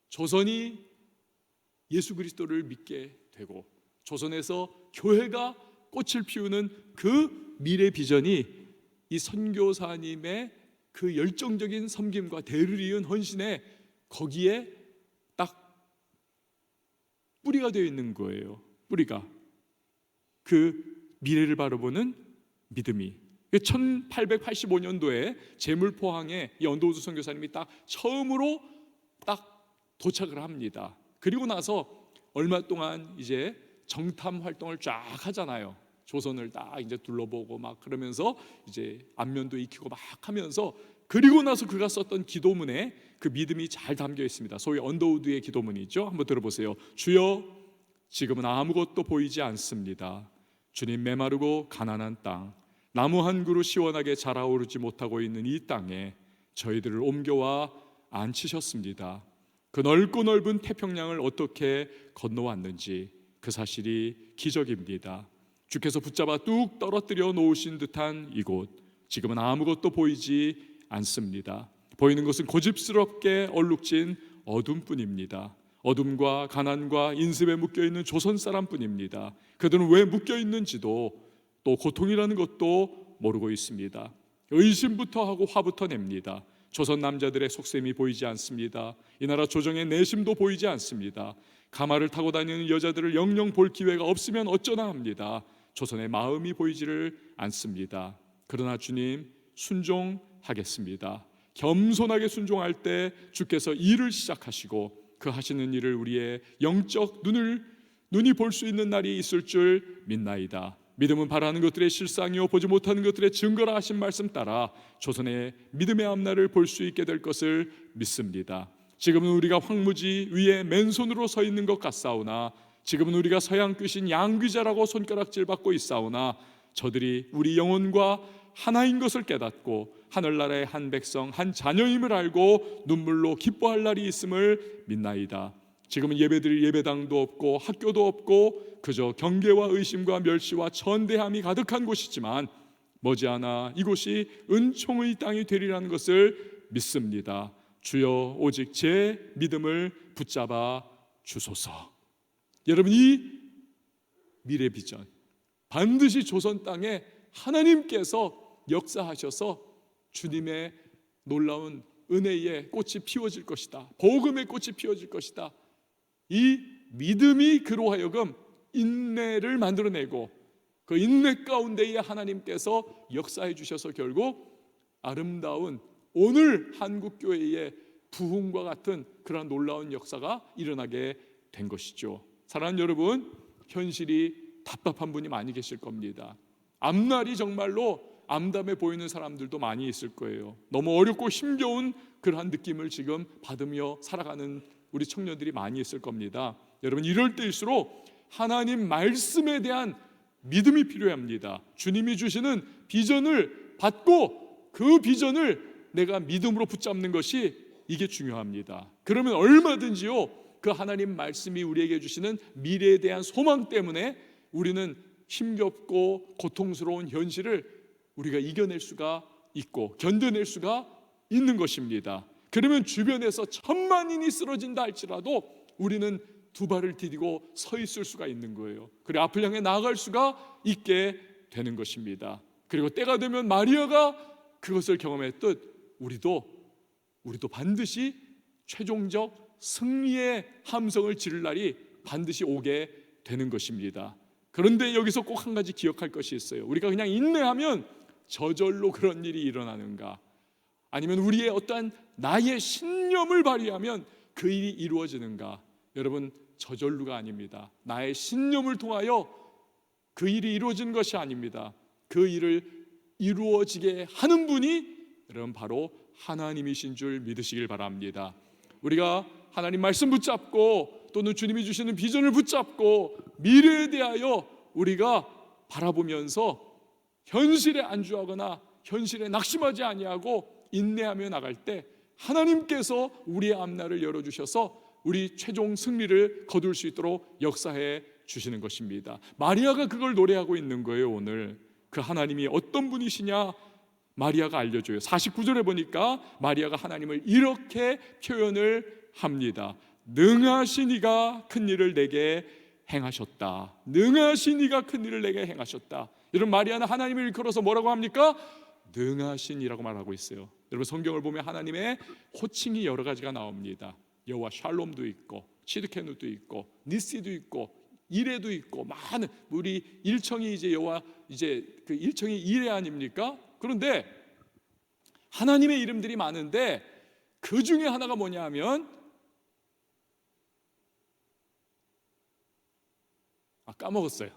조선이 예수 그리스도를 믿게 되고 조선에서 교회가 꽃을 피우는 그 미래 비전이 이 선교사님의 그 열정적인 섬김과 대를 이은 헌신에 거기에 딱 뿌리가 되어 있는 거예요. 뿌리가, 그 미래를 바라보는 믿음이. 1885년도에 제물포항에 이 언더우드 선교사님이 딱 처음으로 딱 도착을 합니다. 그리고 나서 얼마 동안 이제 정탐 활동을 쫙 하잖아요. 조선을 딱 이제 둘러보고 막 그러면서 이제 안면도 익히고 막 하면서, 그리고 나서 그가 썼던 기도문에 그 믿음이 잘 담겨 있습니다. 소위 언더우드의 기도문이죠. 한번 들어보세요. 주여, 지금은 아무것도 보이지 않습니다. 주님, 메마르고 가난한 땅, 나무 한 그루 시원하게 자라오르지 못하고 있는 이 땅에 저희들을 옮겨와 앉히셨습니다. 그 넓고 넓은 태평양을 어떻게 건너왔는지 그 사실이 기적입니다. 주께서 붙잡아 뚝 떨어뜨려 놓으신 듯한 이곳, 지금은 아무것도 보이지 않습니다. 보이는 것은 고집스럽게 얼룩진 어둠뿐입니다. 어둠과 가난과 인습에 묶여있는 조선 사람뿐입니다. 그들은 왜 묶여있는지도 또 고통이라는 것도 모르고 있습니다. 의심부터 하고 화부터 냅니다. 조선 남자들의 속셈이 보이지 않습니다. 이 나라 조정의 내심도 보이지 않습니다. 가마를 타고 다니는 여자들을 영영 볼 기회가 없으면 어쩌나 합니다. 조선의 마음이 보이지를 않습니다. 그러나 주님, 순종하겠습니다. 겸손하게 순종할 때 주께서 일을 시작하시고 그 하시는 일을 우리의 영적 눈이 볼 수 있는 날이 있을 줄 믿나이다. 믿음은 바라는 것들의 실상이요 보지 못하는 것들의 증거라 하신 말씀 따라 조선의 믿음의 앞날을 볼 수 있게 될 것을 믿습니다. 지금은 우리가 황무지 위에 맨손으로 서 있는 것 같사오나, 지금은 우리가 서양 귀신 양귀자라고 손가락질 받고 있사오나, 저들이 우리 영혼과 하나인 것을 깨닫고 하늘나라의 한 백성 한 자녀임을 알고 눈물로 기뻐할 날이 있음을 믿나이다. 지금은 예배드릴 예배당도 없고 학교도 없고 그저 경계와 의심과 멸시와 천대함이 가득한 곳이지만 머지않아 이곳이 은총의 땅이 되리라는 것을 믿습니다. 주여, 오직 제 믿음을 붙잡아 주소서. 여러분, 이 미래 비전, 반드시 조선 땅에 하나님께서 역사하셔서 주님의 놀라운 은혜의 꽃이 피워질 것이다. 복음의 꽃이 피워질 것이다. 이 믿음이 그로 하여금 인내를 만들어내고 그 인내 가운데에 하나님께서 역사해 주셔서 결국 아름다운 오늘 한국교회의 부흥과 같은 그런 놀라운 역사가 일어나게 된 것이죠. 사랑하는 여러분, 현실이 답답한 분이 많이 계실 겁니다. 앞날이 정말로 암담해 보이는 사람들도 많이 있을 거예요. 너무 어렵고 힘겨운 그러한 느낌을 지금 받으며 살아가는 우리 청년들이 많이 있을 겁니다. 여러분, 이럴 때일수록 하나님 말씀에 대한 믿음이 필요합니다. 주님이 주시는 비전을 받고 그 비전을 내가 믿음으로 붙잡는 것이 이게 중요합니다. 그러면 얼마든지요, 그 하나님 말씀이 우리에게 주시는 미래에 대한 소망 때문에 우리는 힘겹고 고통스러운 현실을 우리가 이겨낼 수가 있고 견뎌낼 수가 있는 것입니다. 그러면 주변에서 천만인이 쓰러진다 할지라도 우리는 두 발을 디디고 서 있을 수가 있는 거예요. 그리고 앞을 향해 나아갈 수가 있게 되는 것입니다. 그리고 때가 되면 마리아가 그것을 경험했듯 우리도 반드시 최종적 승리의 함성을 지를 날이 반드시 오게 되는 것입니다. 그런데 여기서 꼭 한 가지 기억할 것이 있어요. 우리가 그냥 인내하면 저절로 그런 일이 일어나는가, 아니면 우리의 어떠한 나의 신념을 발휘하면 그 일이 이루어지는가? 여러분, 저절로가 아닙니다. 나의 신념을 통하여 그 일이 이루어지는 것이 아닙니다. 그 일을 이루어지게 하는 분이 여러분 바로 하나님이신 줄 믿으시길 바랍니다. 우리가 하나님 말씀 붙잡고 또는 주님이 주시는 비전을 붙잡고 미래에 대하여 우리가 바라보면서 현실에 안주하거나 현실에 낙심하지 아니하고 인내하며 나갈 때 하나님께서 우리의 앞날을 열어주셔서 우리 최종 승리를 거둘 수 있도록 역사해 주시는 것입니다. 마리아가 그걸 노래하고 있는 거예요. 오늘 그 하나님이 어떤 분이시냐 마리아가 알려줘요. 49절에 보니까 마리아가 하나님을 이렇게 표현을 합니다. 능하신 이가 큰 일을 내게 행하셨다. 능하신 이가 큰 일을 내게 행하셨다. 여러분, 마리아는 하나님을 일컬어서 뭐라고 합니까? 능하신 이라고 말하고 있어요. 여러분, 성경을 보면 하나님의 호칭이 여러 가지가 나옵니다. 여호와 샬롬도 있고 치드케누도 있고 니시도 있고 이레도 있고 많은 우리 일청이 이제 여호와 이제 그 일청이 이레 아닙니까? 그런데 하나님의 이름들이 많은데 그 중에 하나가 뭐냐 하면 까먹었어요.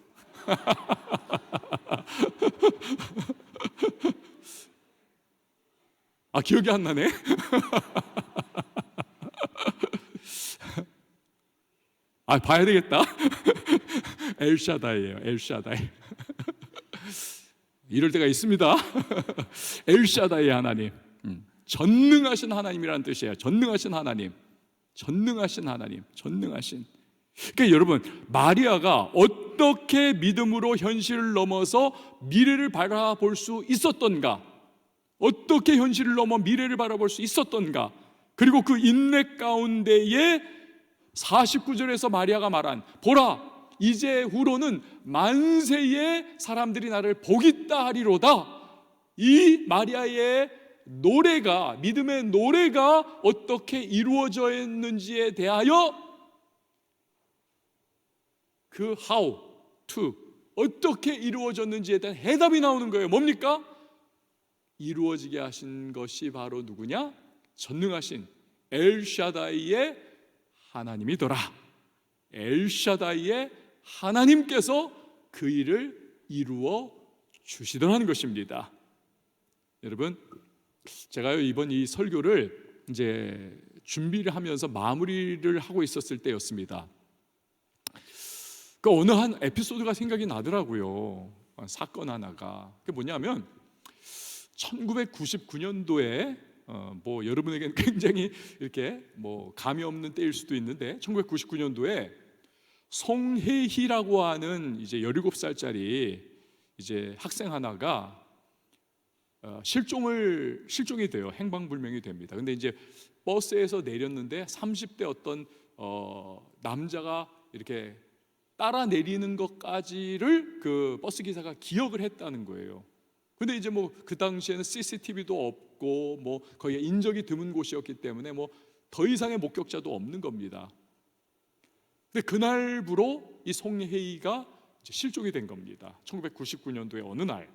기억이 안 나네. 봐야 되겠다. 엘샤다이예요. 엘샤다이. 이럴 때가 있습니다. 엘샤다이 하나님, 전능하신 하나님이라는 뜻이에요. 전능하신 하나님, 전능하신 하나님, 전능하신. 그러니까 여러분, 마리아가 어떻게 믿음으로 현실을 넘어서 미래를 바라볼 수 있었던가, 어떻게 현실을 넘어 미래를 바라볼 수 있었던가, 그리고 그 인내 가운데에 49절에서 마리아가 말한 보라 이제 후로는 만세의 사람들이 나를 보겠다 하리로다. 이 마리아의 노래가, 믿음의 노래가 어떻게 이루어져 있는지에 대하여 그 how to 어떻게 이루어졌는지에 대한 해답이 나오는 거예요. 뭡니까? 이루어지게 하신 것이 바로 누구냐? 전능하신 엘샤다이의 하나님이더라. 엘샤다이의 하나님께서 그 일을 이루어 주시더라는 것입니다. 여러분, 제가요 이번 이 설교를 이제 준비를 하면서 마무리를 하고 있었을 때였습니다. 그 어느 한 에피소드가 생각이 나더라고요. 사건 하나가. 그게 뭐냐면 1999년도에 뭐 여러분에게는 굉장히 이렇게 뭐 감이 없는 때일 수도 있는데 1999년도에 송혜희라고 하는 이제 17살짜리 이제 학생 하나가 실종이 돼요. 행방불명이 됩니다. 근데 이제 버스에서 내렸는데 30대 어떤 남자가 이렇게 따라 내리는 것까지를 그 버스 기사가 기억을 했다는 거예요. 근데 이제 뭐 그 당시에는 CCTV도 없고 뭐 거의 인적이 드문 곳이었기 때문에 뭐 더 이상의 목격자도 없는 겁니다. 근데 그날부로 이 송혜이가 실종이 된 겁니다. 1999년도에 어느 날.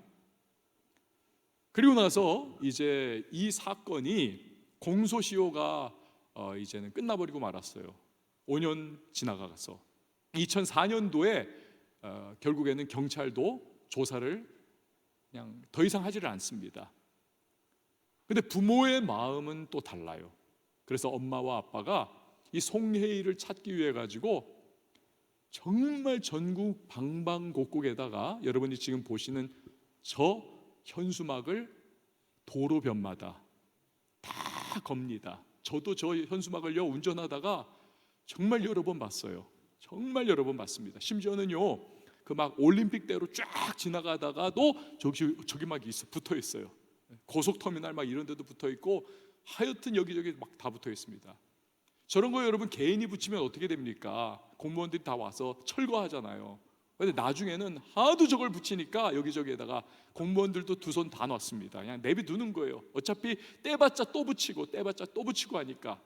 그리고 나서 이제 이 사건이 공소시효가 이제는 끝나버리고 말았어요. 5년 지나가서 2004년도에 결국에는 경찰도 조사를 그냥 더 이상 하지를 않습니다. 근데 부모의 마음은 또 달라요. 그래서 엄마와 아빠가 이 송혜이를 찾기 위해 가지고 정말 전국 방방곡곡에다가 여러분이 지금 보시는 저 현수막을 도로변마다 다 겁니다. 저도 저 현수막을요 운전하다가 정말 여러 번 봤어요. 정말 여러 번 봤습니다. 심지어는요 그 막 올림픽대로 쫙 지나가다가도 저기 막 붙어 있어요. 고속터미널 막 이런 데도 붙어 있고 하여튼 여기저기 막 다 붙어 있습니다. 저런 거 여러분 개인이 붙이면 어떻게 됩니까? 공무원들이 다 와서 철거하잖아요. 근데 나중에는 하도 저걸 붙이니까 여기저기에다가 공무원들도 두 손 다 놨습니다. 그냥 내비두는 거예요. 어차피 떼봤자 또 붙이고 떼봤자 또 붙이고 하니까.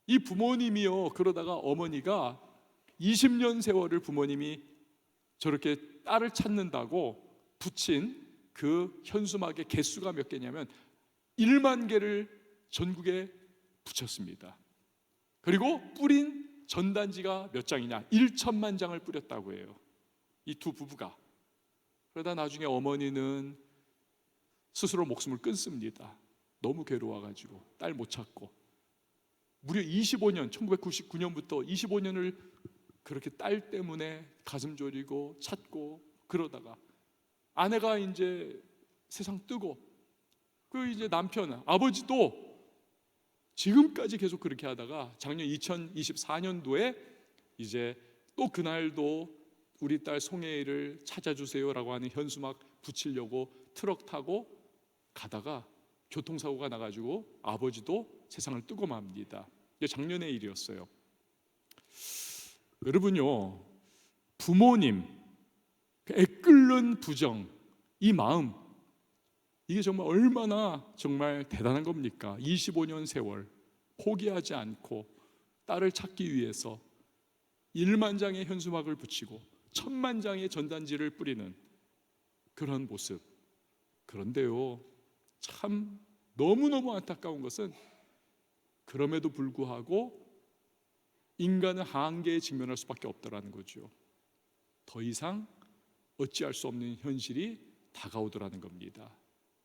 이 부모님이요 그러다가 어머니가 20년 세월을 부모님이 저렇게 딸을 찾는다고 붙인 그 현수막의 개수가 몇 개냐면 1만 개를 전국에 붙였습니다. 그리고 뿌린 전단지가 몇 장이냐? 1천만 장을 뿌렸다고 해요. 이 두 부부가. 그러다 나중에 어머니는 스스로 목숨을 끊습니다. 너무 괴로워가지고 딸 못 찾고. 무려 25년, 1999년부터 25년을 그렇게 딸 때문에 가슴 졸이고 찾고 그러다가 아내가 이제 세상 뜨고 그 이제 남편, 아버지도 지금까지 계속 그렇게 하다가 작년 2024년도에 이제 또 그날도 우리 딸 송혜이를 찾아주세요라고 하는 현수막 붙이려고 트럭 타고 가다가 교통사고가 나가지고 아버지도 세상을 뜨고 맙니다. 이게 작년의 일이었어요. 여러분요, 부모님 애끓는 부정, 이 마음, 이게 정말 얼마나 정말 대단한 겁니까? 25년 세월 포기하지 않고 딸을 찾기 위해서 1만 장의 현수막을 붙이고 1000만 장의 전단지를 뿌리는 그런 모습. 그런데요, 참 너무너무 안타까운 것은 그럼에도 불구하고 인간은 한계에 직면할 수밖에 없다라는 거죠. 더 이상 어찌할 수 없는 현실이 다가오더라는 겁니다.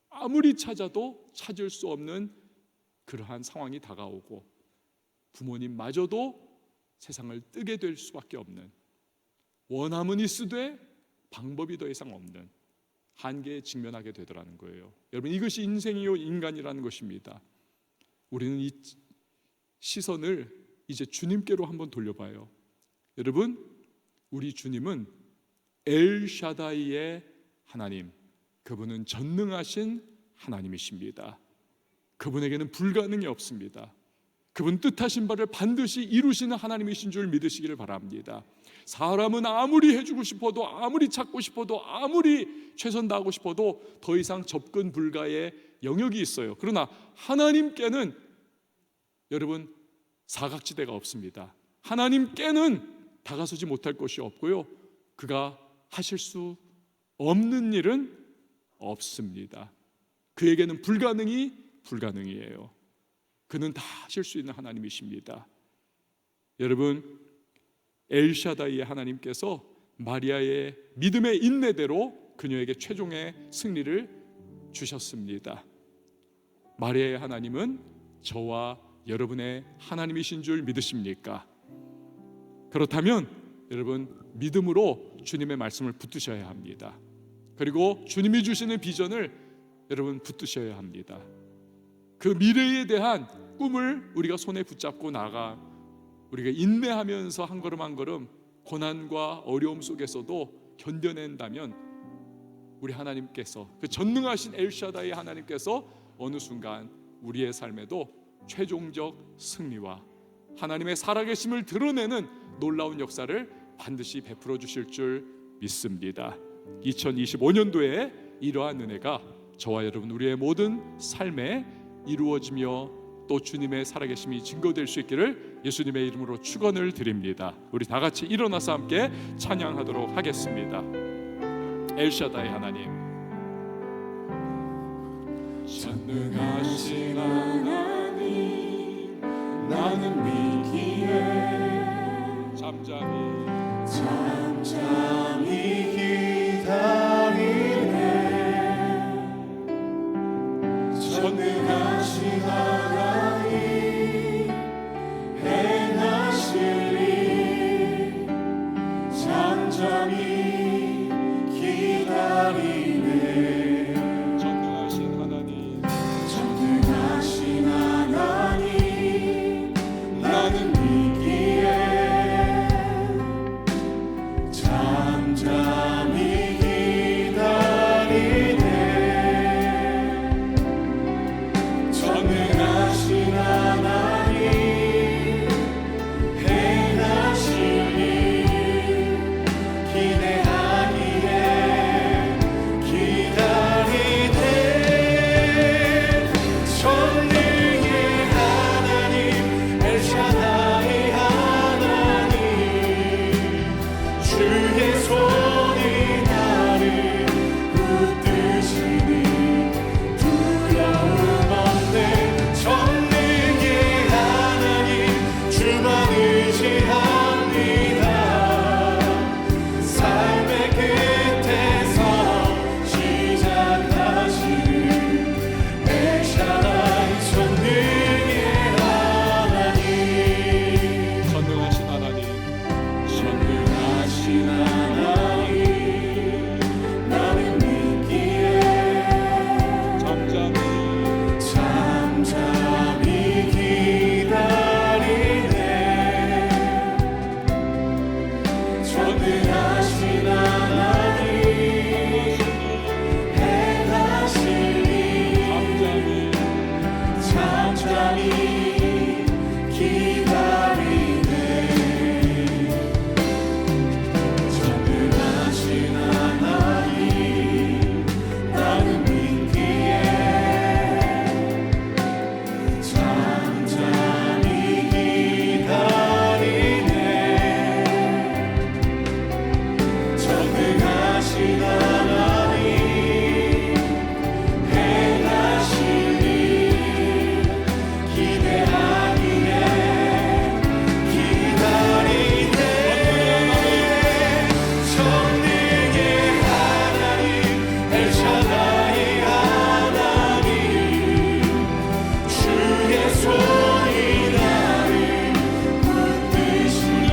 아무리 찾아도 찾을 수 없는 그러한 상황이 다가오고 부모님마저도 세상을 뜨게 될 수밖에 없는, 원함은 있으되 방법이 더 이상 없는 한계에 직면하게 되더라는 거예요. 여러분, 이것이 인생이요 인간이라는 것입니다. 우리는 이 시선을 이제 주님께로 한번 돌려봐요. 여러분, 우리 주님은 엘샤다이의 하나님, 그분은 전능하신 하나님이십니다. 그분에게는 불가능이 없습니다. 그분 뜻하신 바를 반드시 이루시는 하나님이신 줄 믿으시기를 바랍니다. 사람은 아무리 해주고 싶어도, 아무리 찾고 싶어도, 아무리 최선 다하고 싶어도 더 이상 접근 불가의 영역이 있어요. 그러나 하나님께는 여러분 사각지대가 없습니다. 하나님께는 다가서지 못할 것이 없고요, 그가 하실 수 없는 일은 없습니다. 그에게는 불가능이 불가능이에요. 그는 다 하실 수 있는 하나님이십니다. 여러분, 엘샤다이의 하나님께서 마리아의 믿음의 인내대로 그녀에게 최종의 승리를 주셨습니다. 마리아의 하나님은 저와 여러분의 하나님이신 줄 믿으십니까? 그렇다면 여러분, 믿음으로 주님의 말씀을 붙드셔야 합니다. 그리고 주님이 주시는 비전을 여러분 붙드셔야 합니다. 그 미래에 대한 꿈을 우리가 손에 붙잡고 나가 우리가 인내하면서 한 걸음 한 걸음 고난과 어려움 속에서도 견뎌낸다면 우리 하나님께서, 그 전능하신 엘샤다이 하나님께서 어느 순간 우리의 삶에도 최종적 승리와 하나님의 살아계심을 드러내는 놀라운 역사를 반드시 베풀어 주실 줄 믿습니다. 2025년도에 이러한 은혜가 저와 여러분 우리의 모든 삶에 이루어지며 또 또 주님의 살아계심이 증거될 수 있기를 예수님의 이름으로 축원을 드립니다. 우리 다 같이 일어나서 함께 찬양하도록 하겠습니다. 엘샤다이 하나님, 전능하신 하나님, 나는 믿기에 잠잠히 기다리네. 전능하신 하나님, 행하실 일 잠잠히 기다리네. 전능하신 하나님, 나는 믿기에 잠잠히 기다리네. 전능하신 하나님, 행하실 일 기대하기에 기다리네. 전능의 하나님, 엘샤다이 하나님, 주의 손이 나를 붙드시니 두려움 없네. 전능의 하나님, 주만 의지합니다. 삶의 끝에서 시작하시는 엘샤다이 전능의 하나님. 전능하신 하나님, 전능하신 하나님, 나는 믿기에 잠잠히 기다리네. 전능하신 하나님, 행하실 일 잠잠히 기다리네. 전능하신 하나님, 나는 믿기에 잠잠히 기다리네. 전능하신 하나님, 행하실 일 기대하기에 기다리네. 전능의 하나님, 엘샤다이 하나님, 주의 손이 나를 붙드시니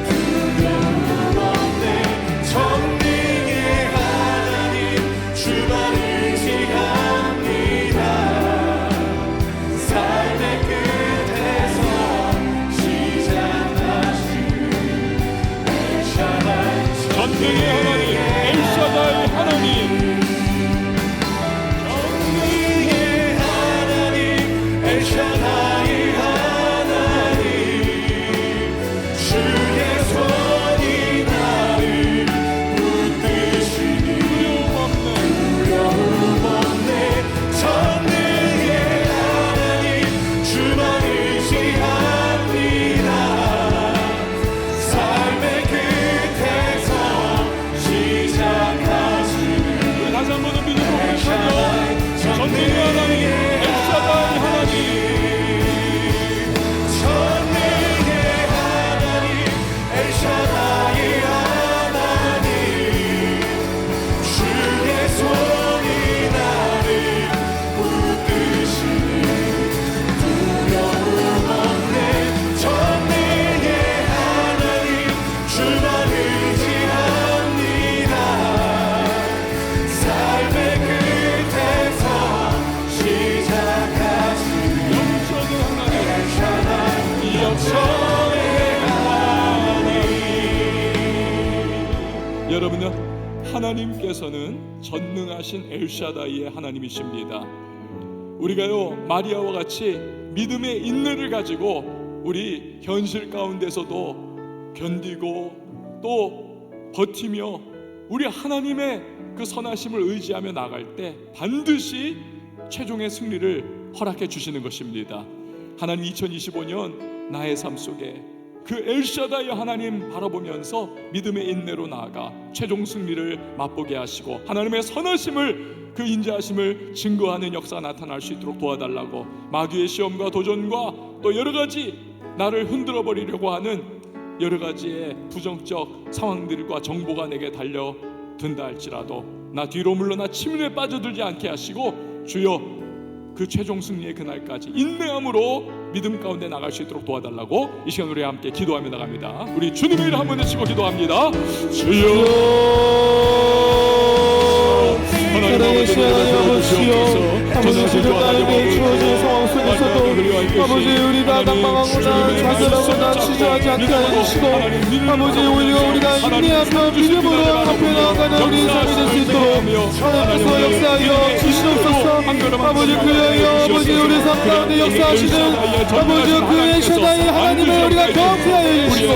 두려움 없네. 전능의 하나님, 주만 의지합니다. 삶의 끝에서 시작하시는 엘샤다이 전능의 하나님, 엘샤다이 하나님, 전능의 하나님, 엘샤다이 하나님, 주의 손이 나를 붙드시니 두려움 없네. 전능의 하나님, 주만 의지합니다. 삶의 끝에서 시작하시는 다시 한 번 더 믿음으로 고백하며 전능의 하나님, 엘샤다이 하나님, 전능의 하나님, 엘샤다이 하나님, 주의 손이 나를 붙드시니 두려움 없네. 전능의 하나님, 주만 의지합니다. 삶의 끝에서 시작하시는 영적인 하나님, 엘샤다이 영적의 하나님. 여러분은 하나님께서는 전능하신 엘샤다이의 하나님이십니다. 우리가요, 마리아와 같이 믿음의 인내를 가지고 우리 현실 가운데서도 견디고 또 버티며 우리 하나님의 그 선하심을 의지하며 나갈 때 반드시 최종의 승리를 허락해 주시는 것입니다. 하나님, 2025년 나의 삶 속에 그 엘샤다이 하나님 바라보면서 믿음의 인내로 나아가 최종 승리를 맛보게 하시고 하나님의 선하심을, 그 인자하심을 증거하는 역사가 나타날 수 있도록 도와달라고, 마귀의 시험과 도전과 또 여러 가지 나를 흔들어 버리려고 하는 여러 가지의 부정적 상황들과 정보가 내게 달려든다 할지라도 나 뒤로 물러나 침륜에 빠져들지 않게 하시고, 주여 그 최종 승리의 그날까지 인내함으로 믿음 가운데 나갈 수 있도록 도와달라고 이 시간 우리 함께 기도하며 나갑니다. 우리 주님의 이름 한번 외치고 기도합니다. 주여, 살아계신 하나님 아버지여, 아버지 주를 따르게 주어진 상황 속에서도 아버지 우리가 낙망하거나 좌절하거나 취소하지 않게 해주시고, 아버지 우리가 인내하며 믿음으로 앞에 나아가는 우리 삶이 될 수 있도록 하나님께서 역사하여 주시옵소서. 아버지 그리하여 아버지 우리 삶 가운데 역사하시는 아버지 그 엘샤다이 하나님을 우리가 경배하여 주시고,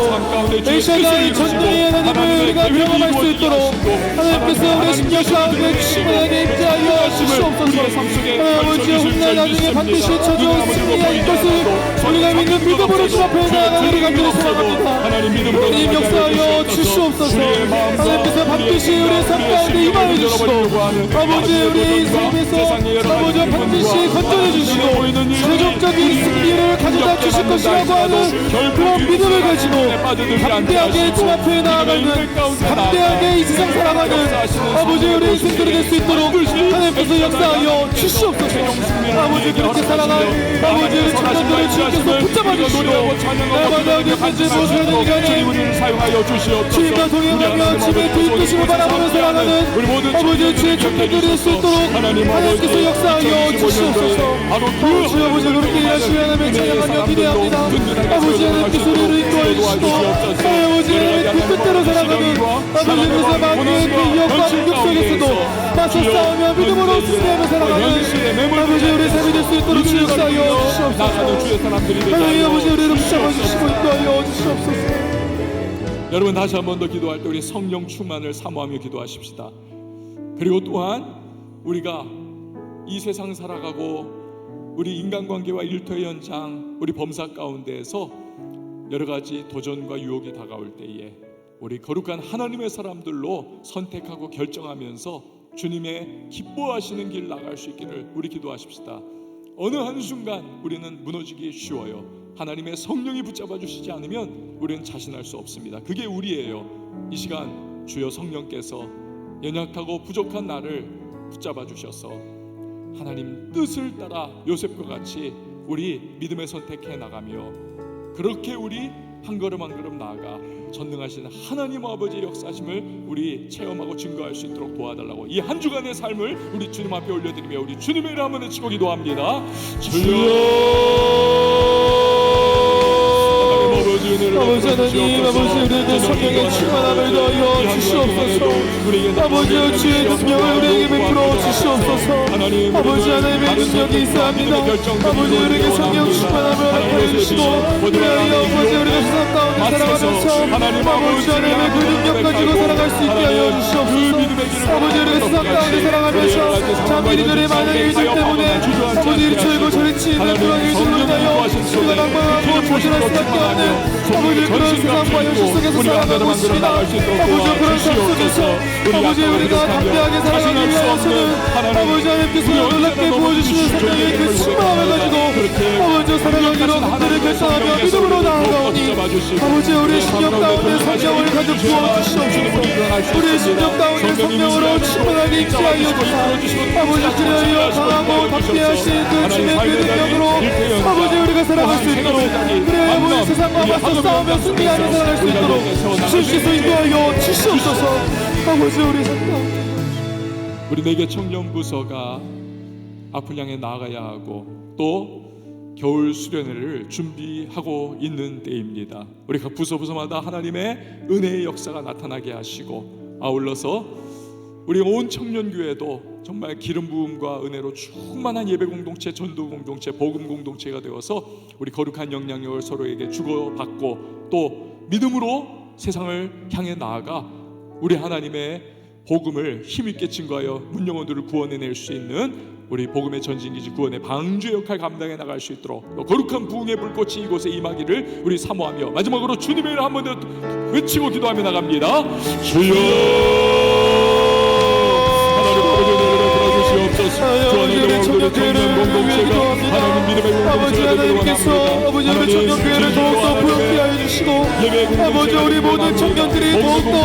엘샤다이 전능의 하나님을 우리가 경험할 수 있도록 하나님께서 우리 심령 가운데 충만하게 임재하여 주시옵소서. 아버지 훗날 나중에 반드시 찾아올 승리의 것을 우리가 믿는 믿음으로 주 앞에 나아가는 우리 간절히 사랑합니다. 하나님 역사하여 주시옵소서. 하나님께서 반드시 우리 삶 가운데 임하여 주시고, 아버지 우리 삶에서 아버지 반드시 건져내 주시고 최종적인 승리를 가져다 주실 것이라고 하는 그런 믿음을 가지고 담대하게 주 앞에 나아가는, 담대하게 이 세상 살아가는 아버지 우리 인생들이 될 수 있도록 하나님께서 역사하여 주시옵소서. 아버지 그렇게 살아갈 아버지 청년들을 주님께서 붙잡아 주시고 날마다 어디까지 무엇을 하는 인간이 주님과 동행하며 주님의 그 뜻을 바라보며 살아가는 아버지 주의 청년들이 될 수 있도록 하나님께서 역사하여 주시옵소서. 아버지 그렇게 일하시며 하나님을 찬양하며 기대합니다. 아버지 하나님께서 우리를 인도하여 주시고, 아버지 그 뜻대로 살아가는 아버지 그래서 마귀의 그 위협과 공격 속에서도 맞서 싸우며 믿음으로 승리하며 살아가는 아버지 우리 삶이 될 수 있도록 주 역사하여 주시옵소서. 하나님 아버지 우리를 붙잡아 주시고 인도하여 주시옵소서. 여러분 다시 한 번 더 기도할 때 우리 성령 충만을 사모하며 기도하십시다. 그리고 또한 우리가 이 세상 살아가고 우리 인간관계와 일터의 현장, 우리 범사 가운데에서 여러 가지 도전과 유혹이 다가올 때에 우리 거룩한 하나님의 사람들로 선택하고 결정하면서 주님의 기뻐하시는 길 나갈 수 있기를 우리 기도하십시다. 어느 한순간 우리는 무너지기 쉬워요. 하나님의 성령이 붙잡아 주시지 않으면 우리는 자신할 수 없습니다. 그게 우리예요. 이 시간 주여 성령께서 연약하고 부족한 나를 붙잡아 주셔서 하나님 뜻을 따라 요셉과 같이 우리 믿음의 선택해 나가며 그렇게 우리 한 걸음 한 걸음 나아가 전능하신 하나님 아버지의 역사심을 우리 체험하고 증거할 수 있도록 도와달라고 이 한 주간의 삶을 우리 주님 앞에 올려드리며 우리 주님의 이름 한번 외치고 기도합니다. 아버지 하나님, 아버지 우리에게 성령의 충만함을 더하여 주시옵소서. 아버지 주의 능력을 우리에게 베풀어 주시옵소서. 아버지 하나님의 능력이 있어야 합니다. 아버지 우리에게 성령 충만함을 허락하여 주시고 그리하여 아버지 우리가 세상 가운데 살아가면서 아버지 하나님의 그 능력 가지고 살아갈 수 있게 하여 주시옵소서. 아버지 우리가 세상 가운데 살아가면서 자기들의 많은 일들 때문에 아버지 이리 철고 저리 치는 그런 일들로 인하여 우리가 낭망하고 조절할 수밖에 없는 아버지 그런 세상과 현실 속에서 살아가고 있습니다. 아버지 그런 삶 속에서 아버지 우리가 담대하게 살아가기 위하여서는 아버지 하나님께서 놀랍게 보여주시는 생명의 그 충만함을 가지고 아버지 살아가기로 한들을 결단하며 믿음으로 나아가오니 아버지 우리 심령 가운데 성령을 가득 부어주시옵소서. 우리 심령 가운데 성령으로 충만하게 임재하여 주사 아버지 그리하여 강하고 담대하신 그 주의 그 능력으로 아버지 우리가 살아갈 수 있도록 그래야 우리 세상과 맞서 싸우며 승리하며 살아갈 수 있도록 주님께서 인도하여 주시옵소서. 아버지 우리 삶 가운데 우리 내게 청년 부서가 앞을 향해 나아가야 하고 또 겨울 수련회를 준비하고 있는 때입니다. 우리 각 부서마다 하나님의 은혜의 역사가 나타나게 하시고 아울러서 우리 온 청년교회도 정말 기름 부음과 은혜로 충만한 예배 공동체, 전도 공동체, 복음 공동체가 되어서 우리 거룩한 영향력을 서로에게 주고받고 또 믿음으로 세상을 향해 나아가 우리 하나님의 복음을 힘있게 증거하여 문영혼들을 구원해낼 수 있는 우리 복음의 전진기지 구원의 방주 역할 감당해 나갈 수 있도록 또 거룩한 부흥의 불꽃이 이곳에 임하기를 우리 사모하며 마지막으로 주님의 이름 한 번 더 외치고 기도하며 나갑니다. 주여 하나님 아버지 은혜를 주시옵소서. 주 안에 청년 공동체가 하나님 믿음의 아버지 하나님께서 아버지 우리 청년교회를 더욱더 부흥케 하여 주시고 아버지 우리 모든 청년들이 더욱더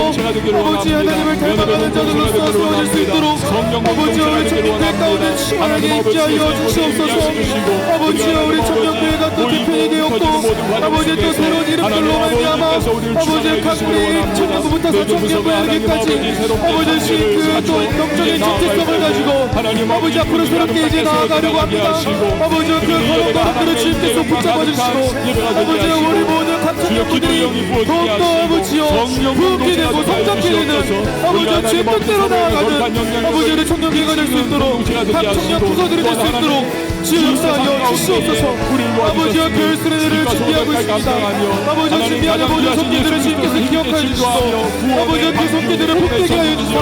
아버지 하나님을 닮아가는 자들로서 세워질 수 있도록 아버지 우리 청년교회 가운데 충만하게 있게 하여 주시옵소서. 아버지 우리 청년교회가 또 개편이 되었고 아버지 또 새로운 이름들로 말미암아 아버지 각 우리 청년부부터 청년교회에게까지 아버지 신그 또 영적인 정체성을 가지고 아버지 앞으로 새롭게 이제 나아가려고 합니다. 아버지 그 걸어가는 것들을 주님께서 붙잡아 주시고 아버지 우리 모든 각 청년들이 더욱더 아버지여 부흥케 되고 성장케 되는 아버지 주의 뜻대로 나아가는 아버지 우리 청년교회가 될 수 있도록 각 청년 부서들이 될 수 있도록 주여 역사하여 주시옵소서. 아버지여 교회 수련회를 준비하고 있습니다. 아버지 준비하는 모든 손길들을 주님께서 기억하여 주시고 아버지여 그 손길들을 복되게 하여 주사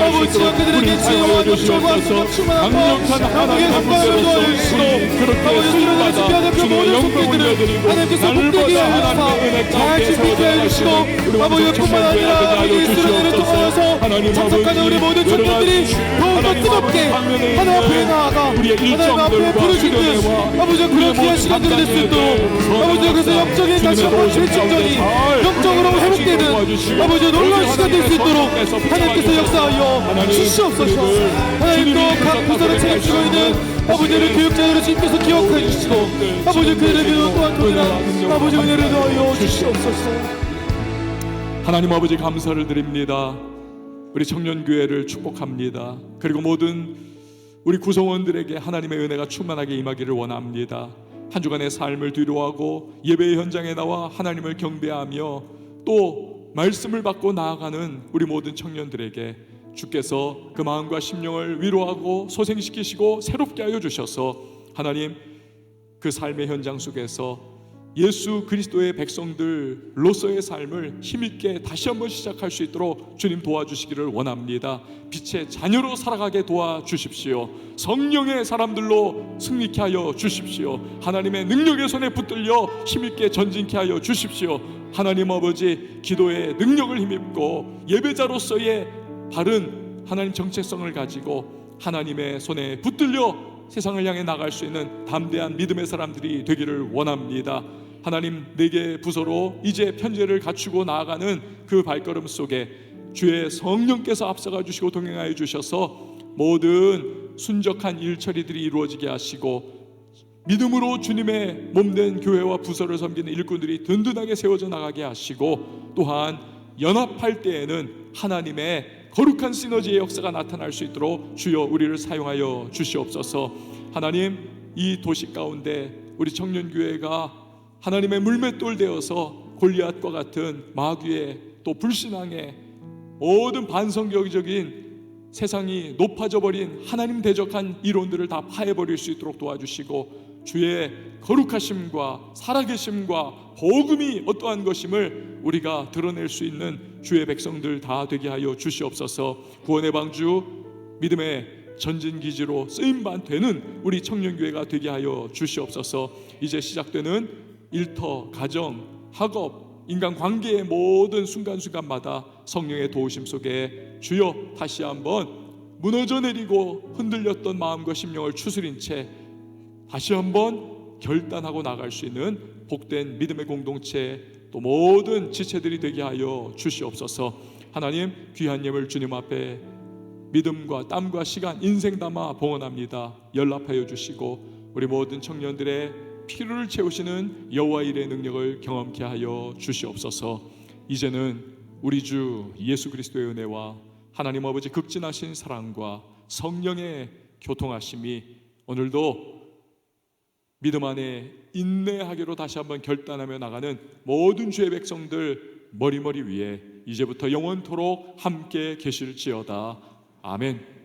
아버지여 그들에게 지혜와 능력과 성령 충만한 영광의 성과를 도와여 주시고 아버지 수련회를 준비하는 그 모든 손길들을 하나님께서 복되게 하여 주사 잘 준비케 하여 주시고 아버지여 뿐만 아니라 이 수련회를 통하여서 참석하는 우리 모든 청년들이 더욱더 뜨겁게 하나님 앞에 나아가 하나님 앞에 부르짖듯 아버지 그런 귀한 시간들이 될 수 있도록 아버지 그래서 영적인 다시 한번 재충전이 영적으로 회복되는 아버지 놀라운 시간 될 수 있도록 하나님께서 역사하여 주시옵소서. 하나님 또 각 부서를 책임지고 있는 아버지를 교육자들을 주님께서 기억해 주시고 아버지 그들에게 또한 그들아 아버지 은혜를 더하여 주시옵소서. 하나님 아버지 감사를 드립니다. 우리 청년교회를 축복합니다. 그리고 모든 우리 구성원들에게 하나님의 은혜가 충만하게 임하기를 원합니다. 한 주간의 삶을 뒤로하고 예배의 현장에 나와 하나님을 경배하며 또 말씀을 받고 나아가는 우리 모든 청년들에게 주께서 그 마음과 심령을 위로하고 소생시키시고 새롭게 하여 주셔서 하나님 그 삶의 현장 속에서 예수 그리스도의 백성들로서의 삶을 힘있게 다시 한번 시작할 수 있도록 주님 도와주시기를 원합니다. 빛의 자녀로 살아가게 도와주십시오. 성령의 사람들로 승리케 하여 주십시오. 하나님의 능력의 손에 붙들려 힘있게 전진케 하여 주십시오. 하나님 아버지 기도의 능력을 힘입고 예배자로서의 바른 하나님 정체성을 가지고 하나님의 손에 붙들려 세상을 향해 나갈 수 있는 담대한 믿음의 사람들이 되기를 원합니다. 하나님 4개 부서로 이제 편제를 갖추고 나아가는 그 발걸음 속에 주의 성령께서 앞서가 주시고 동행하여 주셔서 모든 순적한 일처리들이 이루어지게 하시고 믿음으로 주님의 몸된 교회와 부서를 섬기는 일꾼들이 든든하게 세워져 나가게 하시고 또한 연합할 때에는 하나님의 거룩한 시너지의 역사가 나타날 수 있도록 주여 우리를 사용하여 주시옵소서. 하나님 이 도시 가운데 우리 청년교회가 하나님의 물맷돌 되어서 골리앗과 같은 마귀의 또 불신앙의 모든 반성경적인 세상이 높아져 버린 하나님 대적한 이론들을 다 파해버릴 수 있도록 도와주시고 주의 거룩하심과 살아계심과 복음이 어떠한 것임을 우리가 드러낼 수 있는 주의 백성들 다 되게 하여 주시옵소서. 구원의 방주 믿음의 전진기지로 쓰임반 되는 우리 청년교회가 되게 하여 주시옵소서. 이제 시작되는 일터, 가정, 학업, 인간관계의 모든 순간순간마다 성령의 도우심 속에 주여 다시 한번 무너져 내리고 흔들렸던 마음과 심령을 추스린 채 다시 한번 결단하고 나갈 수 있는 복된 믿음의 공동체 또 모든 지체들이 되게 하여 주시옵소서. 하나님 귀한 예물 주님 앞에 믿음과 땀과 시간 인생 담아 봉헌합니다. 연락하여 주시고 우리 모든 청년들의 피로를 채우시는 여호와 일의 능력을 경험케 하여 주시옵소서. 이제는 우리 주 예수 그리스도의 은혜와 하나님 아버지 극진하신 사랑과 성령의 교통하심이 오늘도 믿음 안에 인내하기로 다시 한번 결단하며 나가는 모든 주의 백성들 머리머리 위에 이제부터 영원토록 함께 계실지어다. 아멘.